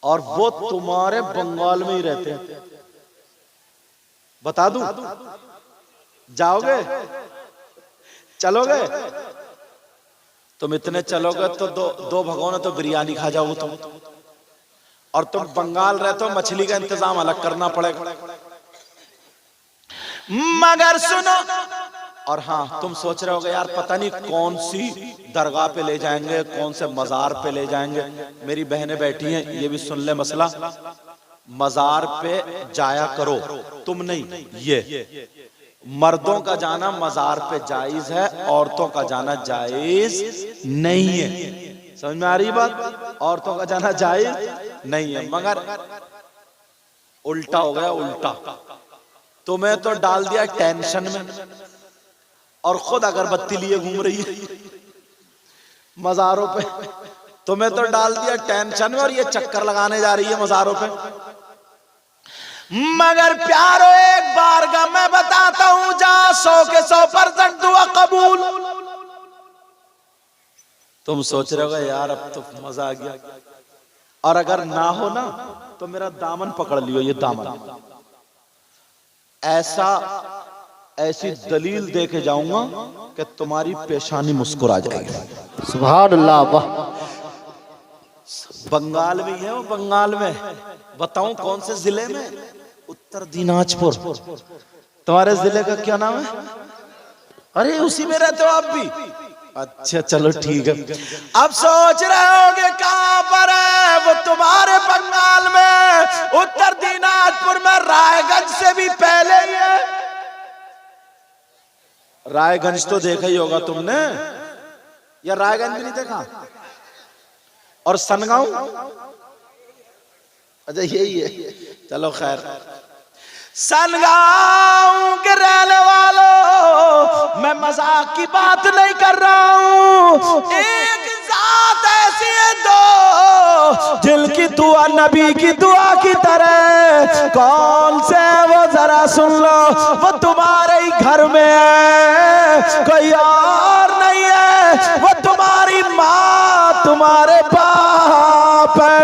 Speaker 1: और वो तुम्हारे बंगाल में ही रहते हैं। बता दूं? जाओगे? चलोगे? तुम इतने चलोगे तो दो भगोने तो बिरयानी खा जाओगे तुम। और तुम बंगाल रहते हो, मछली का इंतजाम अलग करना पड़ेगा। मगर सुनो, और हाँ, तुम सोच रहे होगे यार पता नहीं कौन सी दरगाह पे ले जाएंगे, कौन से मजार पे ले जाएंगे। मेरी बहनें बैठी हैं, ये भी सुन ले मसला। मजार पे जाया करो, तुम नहीं, ये मर्दों का जाना मजार पे जायज है, औरतों का जाना जायज नहीं है। समझ में आ रही बात? औरतों का जाना जायज नहीं है। मगर उल्टा हो गया, उल्टा। तुम्हें तो डाल दिया टेंशन में, और खुद अगरबत्ती लिए घूम रही है मजारों पे। तुम्हें तो डाल दिया टेंशन में और ये चक्कर लगाने जा रही है मजारों पे। मगर प्यारो, एक बार का मैं बताता हूं, जा 100 के 100% दुआ कबूल। तुम सोच रहे हो यार अब तो मजा आ गया, और अगर ना हो ना तो मेरा दामन पकड़ लियो, ये दामन ऐसी दलील दे के जाऊंगा कि तुम्हारी पेशानी मुस्कुरा जाएगी।
Speaker 2: सुभान अल्लाह। वाह।
Speaker 1: बंगाल में है वो, बंगाल में। बताऊं कौन से जिले में? उत्तर दिनाजपुर। तुम्हारे जिले का क्या नाम है? अरे उसी में रहते हो आप भी? अच्छा चलो ठीक है। अब सोच रहे होगे कहां पर है वो? तुम्हारे बंगाल में, उत्तर दिनाजपुर में, रायगंज से भी पहले ही है। रायगंज तो देखा ही होगा तुमने, या रायगंज भी नहीं देखा? और सनगांव? अच्छा यही है, चलो खैर। सनगांव के रहने वालों, मैं मजाक की बात नहीं कर रहा हूं। एक जात ऐसी है दो, दिल की दुआ नबी की दुआ की तरह। कौन से वो जरा सुन लो, वो तुम्हारे ही घर में है, कोई और नहीं है। वो तुम्हारी माँ, तुम्हारे बाप है।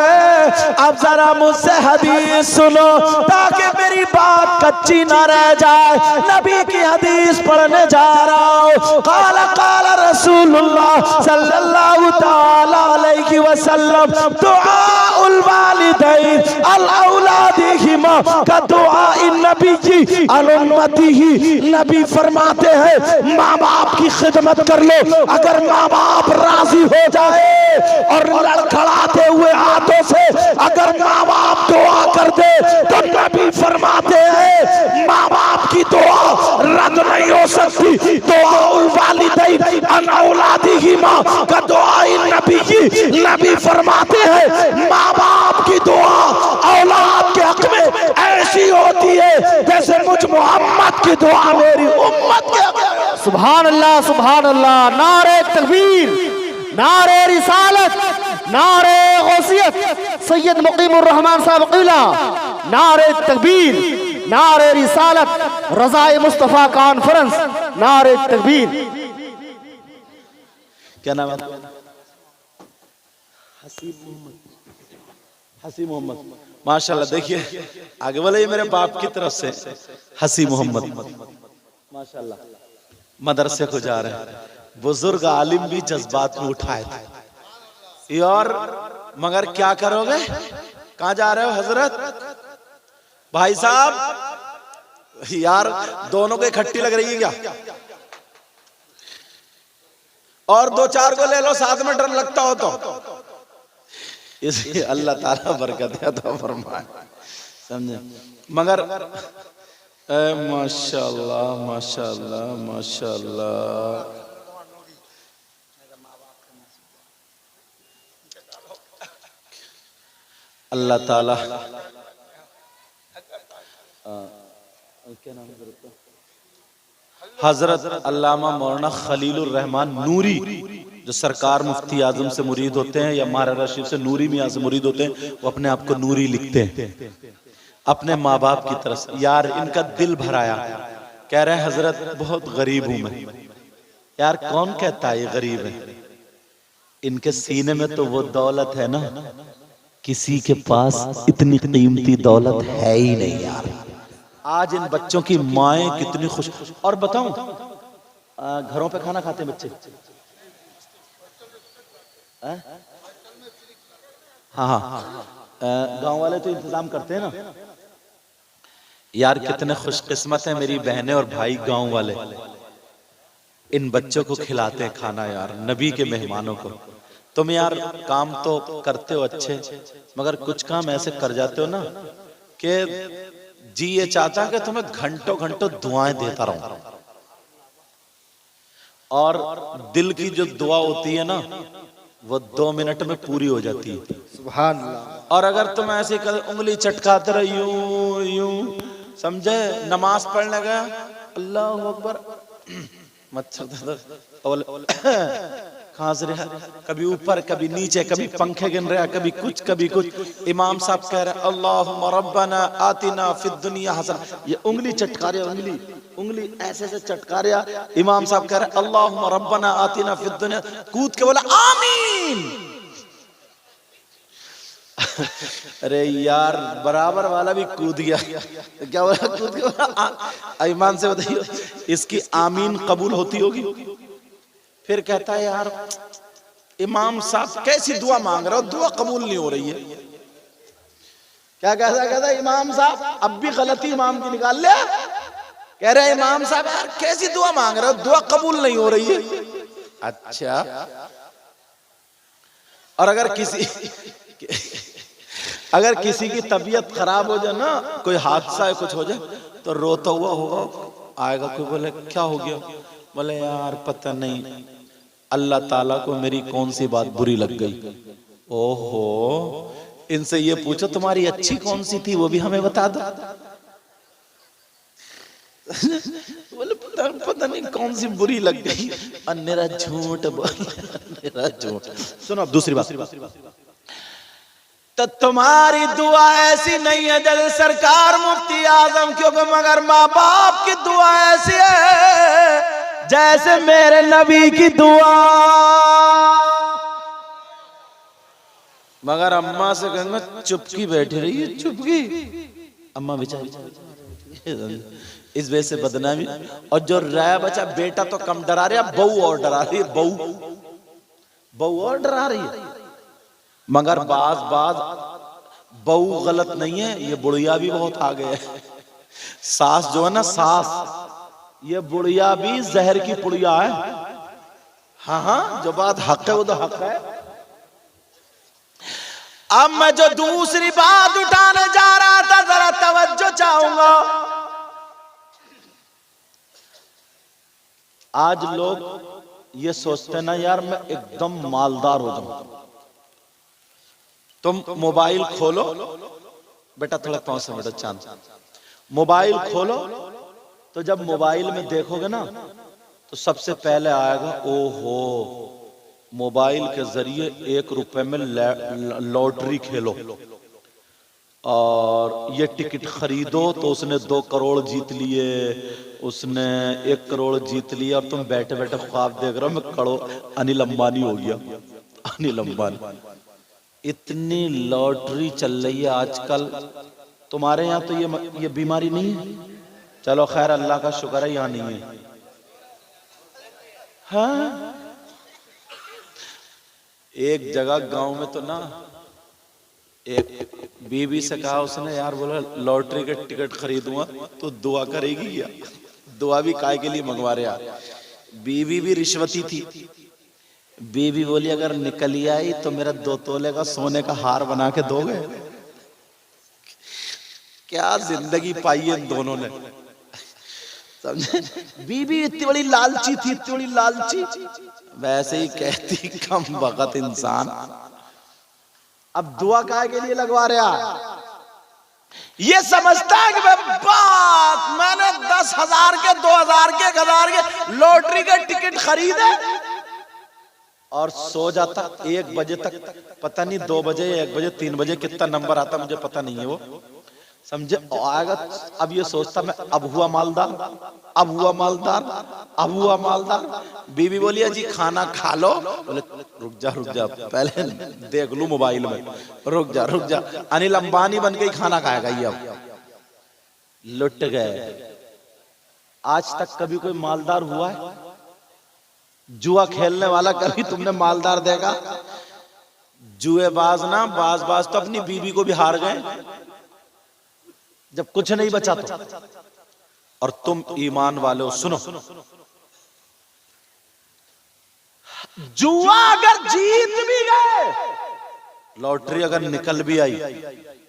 Speaker 1: अब जरा मुझसे हदीस सुनो ताकि मेरी बात कच्ची ना रह जाए। नबी की हदीस पढ़ने जा रहा हूँ। काला काला रसूलुल्लाह सल्लल्लाहु ताला अलैहि वसल्लम, दुआउल वालिदैन अल औलादिहिमा का दुआ नबी जी अल उम्मतिही। नबी फरमाते हैं माँ बाप की खिदमत कर लो। अगर माँ बाप राजी हो जाए और लड़खड़ाते हुए हाथों से अगर माँ बाप दुआ कर दे, तो नबी फरमाते हैं माँ बाप की दुआ रद्द नहीं हो सकती। दुआउल वालिदैन अन औलादिहिमा का दुआ नबी जी, नबी फरमाते हैं माँ बाप की दुआ औलाद के हक में ऐसी होती है जैसे मुझ मोहम्मद की दुआ मेरी उम्मत के हक में।
Speaker 2: सुभान अल्लाह, सुभान अल्लाह। नारे तकबीर, नारे रिसालत, नारे गौसियत, सैयद मुकीमुर रहमान साहब क़िबला। नारे तकबीर, नारे रिसालत, रज़ाए मुस्तफ़ा कॉन्फ्रेंस, नारे तकबीर।
Speaker 1: क्या नाम है? हसी मोहम्मद। माशाल्लाह। देखिए आगे वाले ये मेरे बाप की तरफ से हसी मोहम्मद, माशाल्लाह। मदरसे को जा रहे हैं। बुजुर्ग आलिम भी जज्बात में उठाए थे। और मगर क्या करोगे? कहां जा रहे हो हजरत? भाई साहब यार दोनों को इकट्ठी लग रही है क्या? और 2-4 को ले लो साथ में, डर लगता हो तो। इसलिए अल्लाह ताला बरकत अता फरमाए, समझे? मगर माशाल्लाह माशाल्लाह माशाल्लाह। अल्लाह ताला क्या नाम है? हजरत अल्लामा मौलाना खलीलुर रहमान नूरी, जो सरकार मुफ्ती आजम से मुरीद होते हैं या महाराजा रशीद से नूरी मियां से मुरीद होते हैं, वो अपने आप को नूरी लिखते हैं अपने माँ बाप की तरफ से। यार इनका दिल भराया, कह रहे हैं हजरत बहुत गरीब हूं मैं। यार कौन कहता है ये गरीब है? इनके सीने में तो वो दौलत है ना, किसी के पास इतनी कीमती दौलत है ही नहीं यार। आज इन बच्चों की माएं कितनी खुश। और बताऊं, घरों पे खाना खाते हैं बच्चे? हाँ हाँ, गांव वाले तो इंतजाम करते हैं ना। यार कितने खुशकिस्मत हैं मेरी बहनें और भाई गांव वाले। इन बच्चों को खिलाते हैं खाना यार, नबी के मेहमानों को। तुम यार काम तो करते हो अच्छे, मगर कुछ काम ऐसे कर जाते हो ना कि जी ये चाहता कि तुम्हें घंटों घंटों दुआएं देता रहूं। और दिल की जो दुआ होती है ना वो 2 मिनट में पूरी हो जाती है।
Speaker 2: सुभान अल्लाह।
Speaker 1: और अगर तुम ऐसे कर उंगली चटकाते रहे यूं यूं, समझे, नमाज पढ़ने गया, अल्लाह अकबर, मच्छर कहां से रहा, कभी ऊपर कभी नीचे, कभी पंखे गिन रहा, कभी कुछ। इमाम साहब कह रहे अल्लाहुम्मा रब्बना आतिना फिद दुनिया हसन, ये उंगली चटका रहे, उंगली ऐसे से चटका रहा। इमाम साहब कह रहे अल्लाहुम्मा रब्बना आतिना फिद दुनिया, कूद के बोला आमीन। अरे यार बराबर वाला भी कूद गया, तो क्या बोला, कूद के बोला ईमान से बताइए इसकी आमीन कबूल होती होगी? फिर कहता है यार इमाम साहब कैसी दुआ मांग रहे हो, दुआ कबूल नहीं हो रही है। क्या कहता इमाम साहब अब भी गलती इमाम की निकाल ले, कह रहे इमाम साहब यार कैसी दुआ मांग रहे हो, दुआ कबूल नहीं हो रही है। अच्छा, और अगर किसी की तबीयत खराब हो जाए ना, कोई हादसा है कुछ हो जाए, तो रोता हुआ होगा आएगा, कोई बोले क्या हो गया, बोले यार पता नहीं अल्लाह ताला को मेरी कौन सी बात बुरी लग गई। ओहो, इनसे ये पूछो तुम्हारी अच्छी कौन सी थी वो भी हमें बता दो। बोले पता नहीं कौन सी बुरी लग गई, अन्यरा झूठ बोल, अन्यरा झूठ। सुनो दूसरी बात, तो तुम्हारी दुआ ऐसी नहीं है जैसे सरकार मुफ्ती आजम, क्योंकि मगर माँ बाप की दुआ ऐसी है जैसे मेरे नबी की दुआ। मगर अम्मा से कहूंगा चुपकी बैठी रही है, चुपकी, अम्मा बेचारी इस वजह से बदनामी। और जो रहा बचा बेटा तो कम डरा रही है, बहू और डरा रही है, बहू और डरा रही है। मगर बाज बहू गलत नहीं है, ये बुढ़िया भी बहुत आगे है। सास जो है ना, सास, ये बुढ़िया भी जहर की पुड़िया है। हाँ, जो बात हक है वो तो हक है। अब मैं जो दूसरी बात उठाने जा रहा था, जरा तवज्जो चाहूंगा। आज लोग ये सोचते ना यार मैं एकदम मालदार हो जाऊं। तुम मोबाइल खोलो बेटा, थोड़ा पाँव से बेटा चांद, मोबाइल खोलो तो जब मोबाइल में देखोगे ना तो सबसे पहले आएगा ओहो, मोबाइल के जरिए 1 रुपए में लॉटरी खेलो और ये टिकट खरीदो तो उसने 2 करोड़ जीत लिए, उसने 1 करोड़ जीत लिया, और तुम बैठे बैठे ख्वाब देख रहे हो मैं करोड़, अनिल अंबानी हो गया, अनिल अंबानी। इतनी लॉटरी चल रही है आजकल। तुम्हारे यहाँ तो ये बीमारी नहीं है? चलो खैर, अल्लाह का शुक्र है यहाँ नहीं है। हाँ, एक जगह गांव में तो ना एक बीबी से कहा उसने, यार बोला लॉटरी के टिकट खरीदूंगा तो दुआ करेगी क्या? दुआ भी काय के लिए मंगवा रहे यार। बीवी भी रिश्वती थी। बीवी बोली अगर निकल आई तो मेरा 2 तोले का सोने का हार बना के दोगे? क्या जिंदगी पाई है इन दोनों ने, समझे? बीवी इतनी बड़ी लालची थी, इतनी बड़ी लालची। वैसे ही कहती कम वक्त इंसान। अब दुआ काय के लिए लगवा रहा, ये समझता है कि बात मैंने 10,000 के 2,000 के 1,000 के लॉटरी के टिकट खरीदे और सो जाता 1 बजे तक, पता नहीं 2 बजे 1 बजे 3 बजे कितना नंबर आता मुझे पता नहीं है वो, समझे? आएगा अब ये सोचता मैं अब हुआ मालदार, अब हुआ मालदार, अब हुआ मालदार। बीवी बोलिए जी खाना खा लो, बोले रुक जा पहले देख लूं मोबाइल में, रुक जा। अनिल अंबानी बन के ही खाना खाएगा ये। अब लुट गए। आज तक कभी कोई मालदार हुआ है? जुआ खेलने वाला कभी तुमने मालदार देखा? जुएबाज ना बाज तो अपनी बीवी को भी हार गए जब कुछ नहीं बचा तो। और तुम ईमान वाले हो, सुनो, जुआ अगर जीत भी गए, लॉटरी अगर निकल भी आई,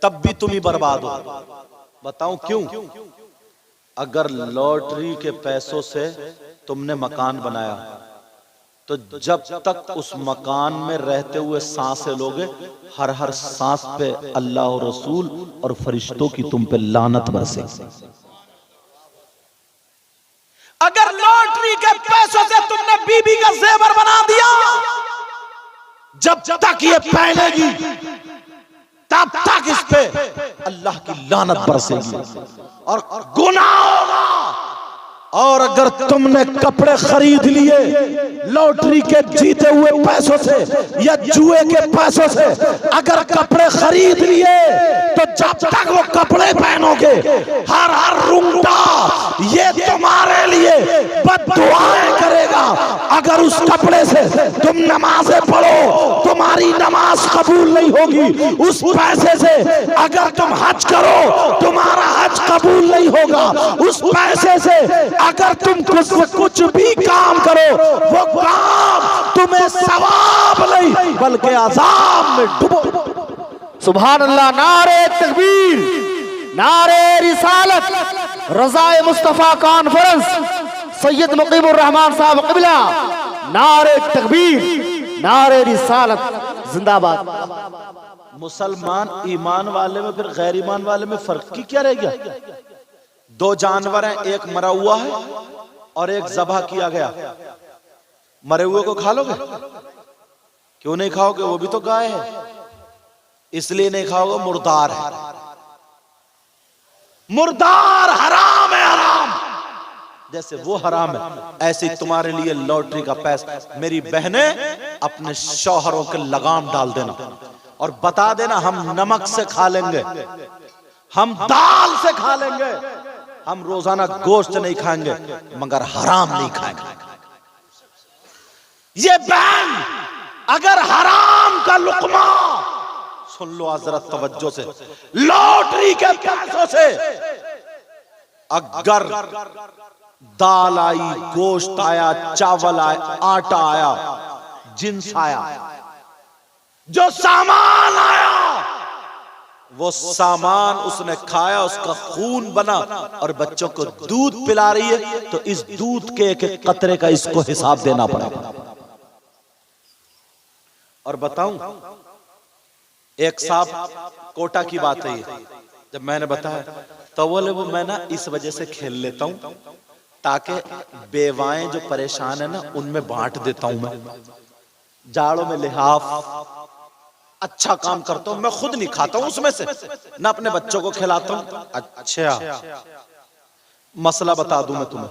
Speaker 1: तब भी तुम ही बर्बाद हो। बताऊं क्यों? अगर लॉटरी के पैसों से तुमने मकान बनाया, तो जब तक उस मकान में रहते हुए सांसें लोगे, हर हर सांस पे अल्लाह और रसूल और फरिश्तों की तुम पे लानत बरसे। अगर लॉटरी के पैसों से तुमने बीबी का जेवर बना दिया, जब तक ये पहनेगी तब तक इस पे अल्लाह की लानत बरसेगी और गुनाह होगा। और अगर तुमने कपड़े खरीद लिए लॉटरी के जीते हुए पैसों से या जुए के पैसों से, अगर कपड़े खरीद लिए, तो जब तक वो कपड़े पहनोगे, हर हर रुंगटा ये तुम्हारे लिए बद्दुआएं करेगा। अगर उस कपड़े से तुम नमाजें पढ़ो, तुम्हारी नमाज कबूल नहीं होगी। उस पैसे से अगर तुम हज करो, तुम्हारा हज कबूल नहीं होगा। उस पैसे से अगर तुम कुछ भी काम करो, वो काम तुम्हें सवाब नहीं बल्कि अजाब में डुबो।
Speaker 2: सुभान अल्लाह। नारे तकबीर, नारे रिसालत, रज़ाए मुस्तफा कॉन्फ्रेंस, सैयद मुकीमुर रहमान साहब क़िबला, नारे तकबीर, नारे रिसालत, जिंदाबाद।
Speaker 1: मुसलमान ईमान वाले में फिर गैर ईमान वाले में फर्क की क्या रह गया? दो जानवर हैं, एक मरा हुआ है और एक ज़बह किया गया। मरे हुए को खा लोगे? क्यों नहीं खाओगे? वो भी तो गाय है, इसलिए नहीं खाओगे। मुर्दार है, मुर्दार हराम है। हराम जैसे वो हराम है, ऐसे तुम्हारे लिए लॉटरी का पैसा। मेरी बहनें, अपने शौहरों के लगाम डाल देना और बता देना, हम नमक से खा लेंगे, हम दाल से खा लेंगे, हम रोजाना गोश्त नहीं खाएंगे, मगर हराम नहीं खाएंगे। ये बहन अगर हराम का लुकमा, सुन लो हजरत तवज्जो से, लॉटरी के पैसों से अगर दाल आई, गोश्त आया, चावल आया, आटा आया, जिन्स आया, जो सामान आया, वो सामान उसने खाया, उसका खून बना और बच्चों को दूध पिला रही है, तो इस दूध के एक एक कतरे का इसको हिसाब देना पड़ेगा। और बताऊं, एक साहब कोटा की बात है, जब मैंने बताया तो बोले वो मैं ना इस वजह से खेल लेता हूं ताकि बेवाएं जो परेशान है ना, उनमें बांट देता हूं। मैं जाड़ों में लिहाफ अच्छा काम करता हूं, मैं खुद नहीं खाता हूं उसमें से, ना अपने बच्चों को खिलाता हूं। अच्छा, मसला बता दूं मैं तुम्हें,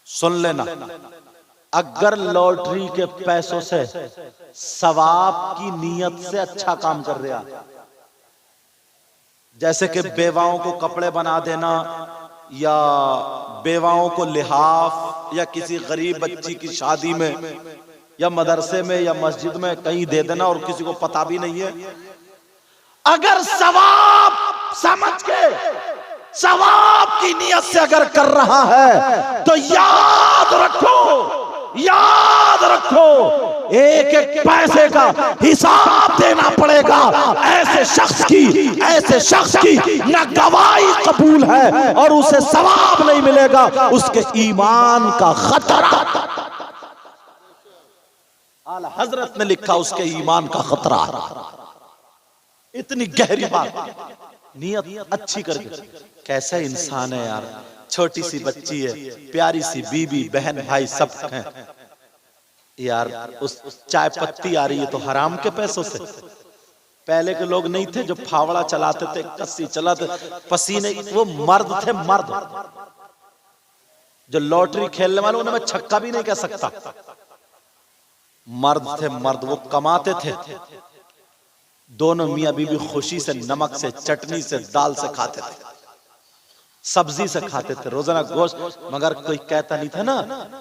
Speaker 1: सुन लेना। अगर लॉटरी के पैसों से सवाब की नीयत से अच्छा काम कर रहा, जैसे कि बेवाओं को कपड़े बना देना, या बेवाओं को लिहाफ, या किसी गरीब बच्ची की शादी में या मदरसे में या मस्जिद में कहीं दे देना और किसी को पता भी नहीं है, अगर सवाब समझ के सवाब की नियत से अगर कर रहा है, तो याद रखो, याद रखो, एक एक पैसे का हिसाब देना पड़ेगा। ऐसे शख्स की न गवाही कबूल है और उसे सवाब नहीं मिलेगा, उसके ईमान का खतरा। आला हजरत ने लिखा, उसके ईमान का खतरा। इतनी गहरी बात, नियत अच्छी करके। कैसा इंसान है यार, छोटी सी बच्ची है, प्यारी सी बीबी, बहन भाई सब हैं यार, उस चाय पत्ती आ रही है तो हराम के पैसों से। पहले के लोग नहीं थे जो फावड़ा चलाते थे, कस्सी चलाते, पसीने, वो मर्द थे, मर्द। जो लॉटरी खेलने वाले उन्हें मैं छक्का भी नहीं कह सकता, मर्द थे, मर्द। वो कमाते थे, दोनों मियां बीबी खुशी से नमक से, चटनी से, दाल से खाते थे, सब्जी से खाते थे, रोजाना गोश्त। मगर कोई कहता नहीं था ना,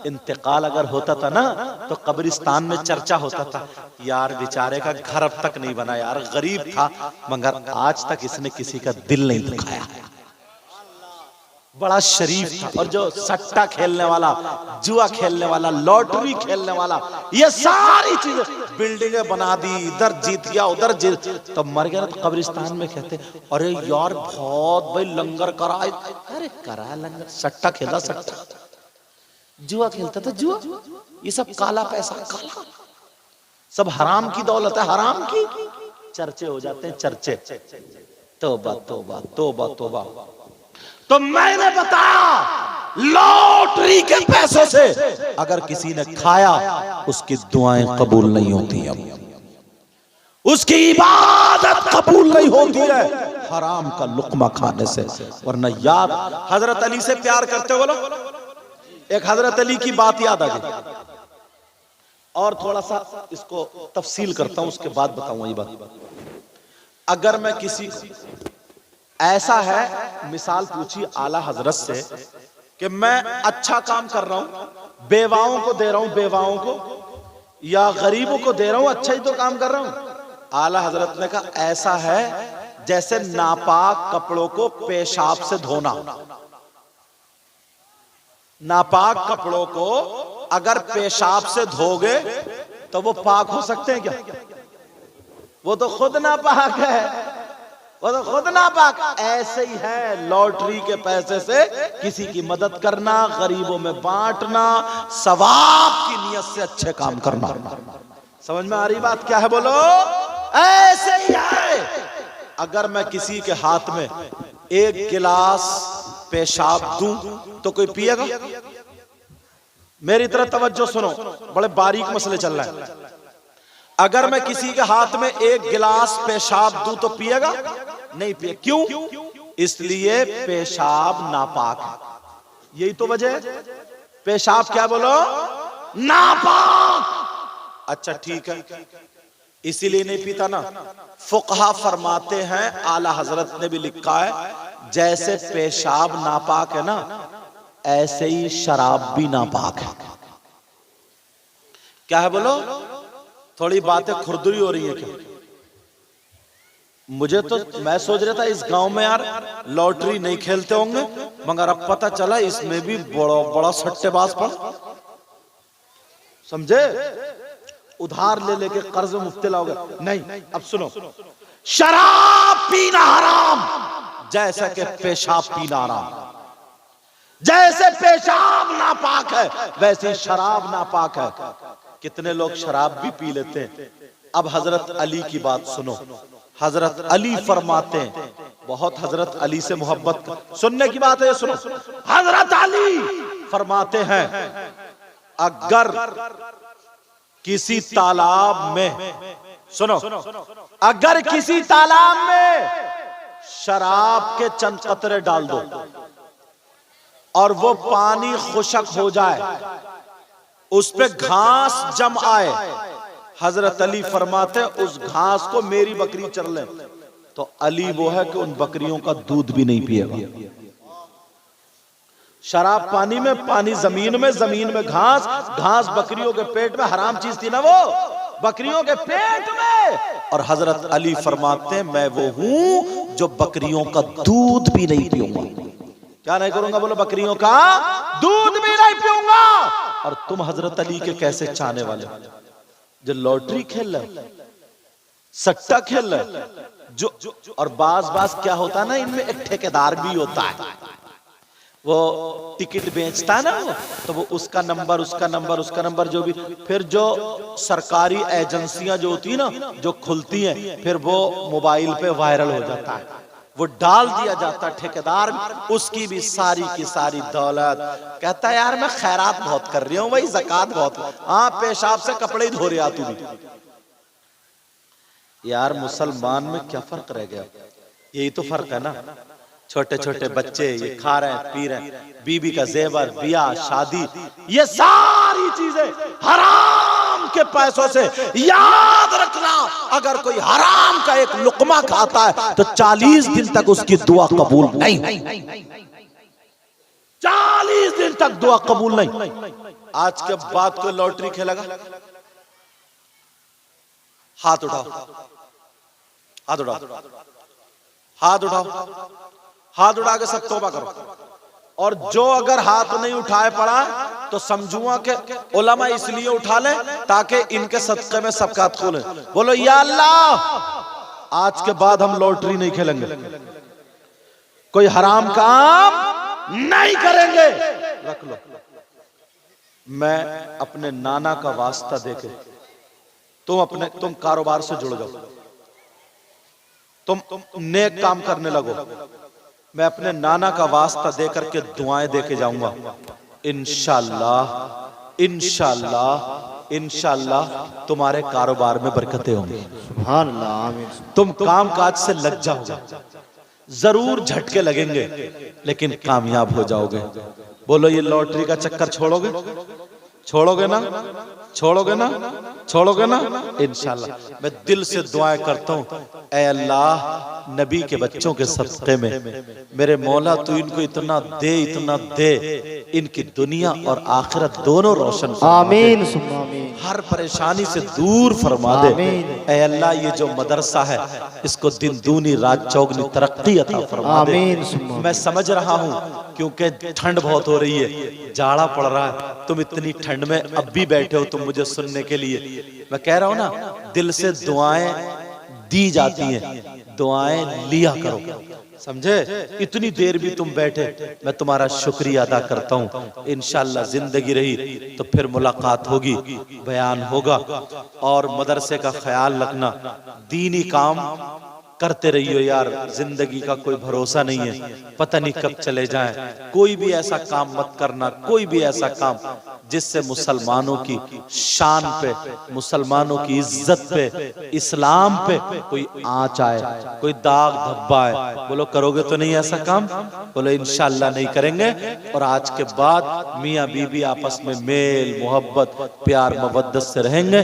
Speaker 1: इंतकाल अगर होता था ना तो कब्रिस्तान में चर्चा होता था, यार बेचारे का घर अब तक नहीं बना, यार गरीब था मगर आज तक इसने किसी का दिल नहीं दुखाया। बड़ा शरीफ था। और जो सट्टा खेलने वाला, जुआ खेलने वाला, लॉटरी खेलने वाला, ये सारी चीजें, बिल्डिंगें बना दी, इधर जीत गया उधर जीत, तब मर गया ना तो कब्रिस्तान में कहते अरे यार बहुत भाई लंगर करा। अरे करा लंगर, सट्टा खेला सट्टा, जुआ खेलता था जुआ, ये सब काला पैसा, काला सब हराम की दौलत है, हराम की। चर्चे हो जाते हैं चर्चे। तौबा तौबा तौबा तौबा। तो मैंने बताया लॉटरी के पैसों से अगर किसी ने खाया उसकी दुआएं कबूल नहीं होती, अब उसकी इबादत कबूल नहीं होती है हराम का लुक्मा खाने से। वरना याद, हजरत अली से प्यार करते हो लोग, एक हजरत अली की बात याद आ गई, और थोड़ा सा इसको तफसील करता हूं, उसके बाद बताऊंगा ये बात। अगर मैं किसी, ऐसा है, मिसाल पूछी आला हजरत से कि मैं अच्छा काम कर रहा हूं, बेवाओं को दे रहा हूं, बेवाओं को या गरीबों को दे रहा हूं, अच्छा ही तो काम कर रहा हूं। आला हजरत ने कहा ऐसा है जैसे नापाक कपड़ों को पेशाब से धोना। नापाक कपड़ों को अगर पेशाब से धोगे तो वो पाक हो सकते हैं क्या? वो तो खुद नापाक है, वो तो खुद नापाक। ऐसे ही है लॉटरी के पैसे से किसी की मदद करना, गरीबों में बांटना, सवाब की नियत से अच्छे काम करना। समझ में आ रही बात क्या है बोलो? ऐसे ही है। अगर मैं किसी के हाथ में एक गिलास पेशाब दूं तो कोई पिएगा? मेरी तरह तवज्जो सुनो, बड़े बारीक मसले चल रहे हैं। अगर मैं किसी के हाथ में एक गिलास पेशाब दूं तो पिएगा? नहीं पिए। क्यों? इसलिए पेशाब नापाक है। यही तो वजह है। पेशाब क्या बोलो? नापाक। अच्छा ठीक है, इसीलिए नहीं पीता ना। फुकहा फरमाते हैं, आला हजरत ने भी लिखा है, जैसे पेशाब नापाक है ना, ऐसे ही शराब भी नापाक है। क्या है बोलो? थोड़ी बातें खुरदुरी हो रही है क्या? मुझे तो, मैं सोच रहा था इस गांव में यार लॉटरी नहीं खेलते होंगे, मगर अब पता चला इसमें भी बड़ा बड़ा सट्टेबाज पड़ा। समझे? उधार ले लेके कर्ज में मुब्तला हो गया। नहीं, अब सुनो, शराब पीना हराम जैसा कि पेशाब पीना हराम। जैसे पेशाब नापाक है वैसे शराब नापाक है। कितने लोग शराब भी पी लेते हैं। अब हजरत अली की बात सुनो। हजरत अली फरमाते हैं, बहुत हजरत अली से मोहब्बत सुनने की बात है, सुनो। हजरत अली फरमाते हैं, अगर किसी तालाब में, सुनो, अगर किसी तालाब में शराब के चंद कतरे डाल दो और वो पानी खुशक हो जाए, उस पे घास जम आए, हजरत अली फरमाते उस घास को मेरी बकरी चर ले, तो अली वो है कि उन बकरियों का दूध भी नहीं पिएगा। शराब पानी में, पानी जमीन में, जमीन में घास, घास बकरियों के पेट में, हराम चीज थी ना वो, बकरियों के पेट में। और हजरत अली फरमाते हैं, मैं वो हूं जो बकरियों का दूध भी नहीं पीऊंगा। क्या नहीं करूंगा बोलो? बकरियों का दूध भी नहीं पीऊंगा। और तुम हजरत अली के कैसे चाहने वाले जो लॉटरी खेल रहे, सट्टा खेल रहे, जो और बाज क्या होता है ना, इनमें एक ठेकेदार भी होता है, वो टिकट बेचता है ना, तो वो उसका नंबर, उसका नंबर, उसका नंबर, जो भी, फिर जो सरकारी एजेंसियां जो होती है ना, जो खुलती हैं, फिर वो मोबाइल पे वायरल हो जाता है, वो डाल दिया जाता है। ठेकेदार उसकी भी सारी की सारी दौलत कहता है, यार मैं खैरात बहुत कर रही हूं भाई, ज़कात बहुत, हाँ पेशाब से कपड़े ही धो रहे तू भी। यार मुसलमान में क्या फर्क रह गया? यही तो फर्क है ना। छोटे छोटे बच्चे ये खा रहे हैं, पी रहे हैं, बीबी का जेवर, ब्याह, शादी, ये सारी चीजें हराम के पैसों से। याद रखना, अगर कोई हराम का एक लुकमा खाता है तो 40 दिन तक उसकी दुआ कबूल नहीं। 40 दिन तक दुआ कबूल नहीं। आज के बाद कोई लॉटरी खेलेगा, हाथ उठाओ, हाथ उठाओ, हाथ उठाओ, हाथ उठा के सब तौबा करो। और जो अगर हाथ नहीं उठाए पड़ा तो समझूंगा कि उलमा इसलिए उठा ले ताकि इनके सदक़े में सबकात खोले। बोलो या अल्लाह, आज के बाद हम लॉटरी नहीं खेलेंगे, कोई हराम काम नहीं करेंगे। रख लो, मैं अपने नाना का वास्ता देके तुम कारोबार से जुड़ जाओ, तुम नेक काम करने लगो। मैं अपने नाना का वास्ता दे करके दुआएं दे के जाऊंगा। इंशाअल्लाह इंशाअल्लाह इंशाअल्लाह तुम्हारे कारोबार में बरकतें होंगी।
Speaker 2: सुभान अल्लाह, आमीन।
Speaker 1: तुम काम काज से लग जाओगे, जरूर झटके लगेंगे लेकिन कामयाब हो जाओगे। बोलो ये लॉटरी का चक्कर छोड़ोगे? छोड़ोगे ना? छोड़ोगे ना? छोड़ोगे ना? इंशाअल्लाह। मैं दिल से दुआएं करता हूँ, ऐ अल्लाह नबी के बच्चों के सदक़े में मेरे मौला तू इनको इतना दे, इनकी दुनिया और आखिरत दोनों रोशन फरमा दे।
Speaker 2: आमीन सुम्मा आमीन।
Speaker 1: हर परेशानी से दूर फरमा दे। ऐ अल्लाह ये जो मदरसा है इसको दिन दूनी रात चौगनी तरक्की अता फरमा दे।
Speaker 2: आमीन सुम्मा।
Speaker 1: मैं समझ रहा हूँ क्योंकि ठंड बहुत हो रही है, जाड़ा पड़ रहा है, तुम इतनी ठंड में अब भी बैठे हो तुम मुझे सुनने के लिए। मैं कह रहा हूँ ना, दिल से दुआएं दी जाती हैं, दुआएं लिया करो, समझे? इतनी देर भी तुम बैठे, मैं तुम्हारा शुक्रिया अदा करता हूँ। इंशाअल्लाह जिंदगी रही तो फिर मुलाकात होगी, बयान होगा। और मदरसे का ख्याल रखना, दीनी काम करते रहियो यार, जिंदगी का कोई भरोसा नहीं है, पता नहीं कब चले जाएं। कोई भी ऐसा काम मत करना, कोई भी ऐसा काम जिससे मुसलमानों की शान पे, मुसलमानों की इज्जत पे, इस्लाम पे कोई आंच आए, कोई दाग धब्बा आए। बोलो करोगे तो नहीं ऐसा काम? बोलो इंशाअल्लाह नहीं करेंगे। और आज के बाद मियाँ बीबी आपस में मेल मोहब्बत प्यार मोहब्बत से रहेंगे।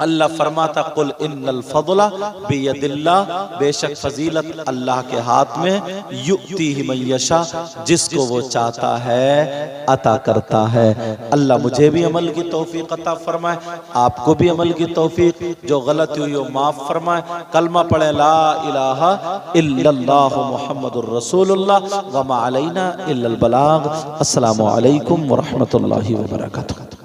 Speaker 1: अल्लाह फरमाता कुल इन्नल फज़ला बियदिल्लाह, बेशक फजीलत अल्लाह के हाथ में, युक्तिही मन यशा, जिसको वो चाहता है अता करता है। अल्लाह मुझे भी अमल की तौफीक अता फरमाए, आपको भी अमल की तौफीक, जो गलत हुई हो माफ फरमाए। कलमा पढ़े ला इलाहा इल्लल्लाह मुहम्मदुर रसूलुल्लाह व मा अलैना इल्लल बलाग। अस्सलामु अलैकुम व रहमतुल्लाहि व बरकातुहू।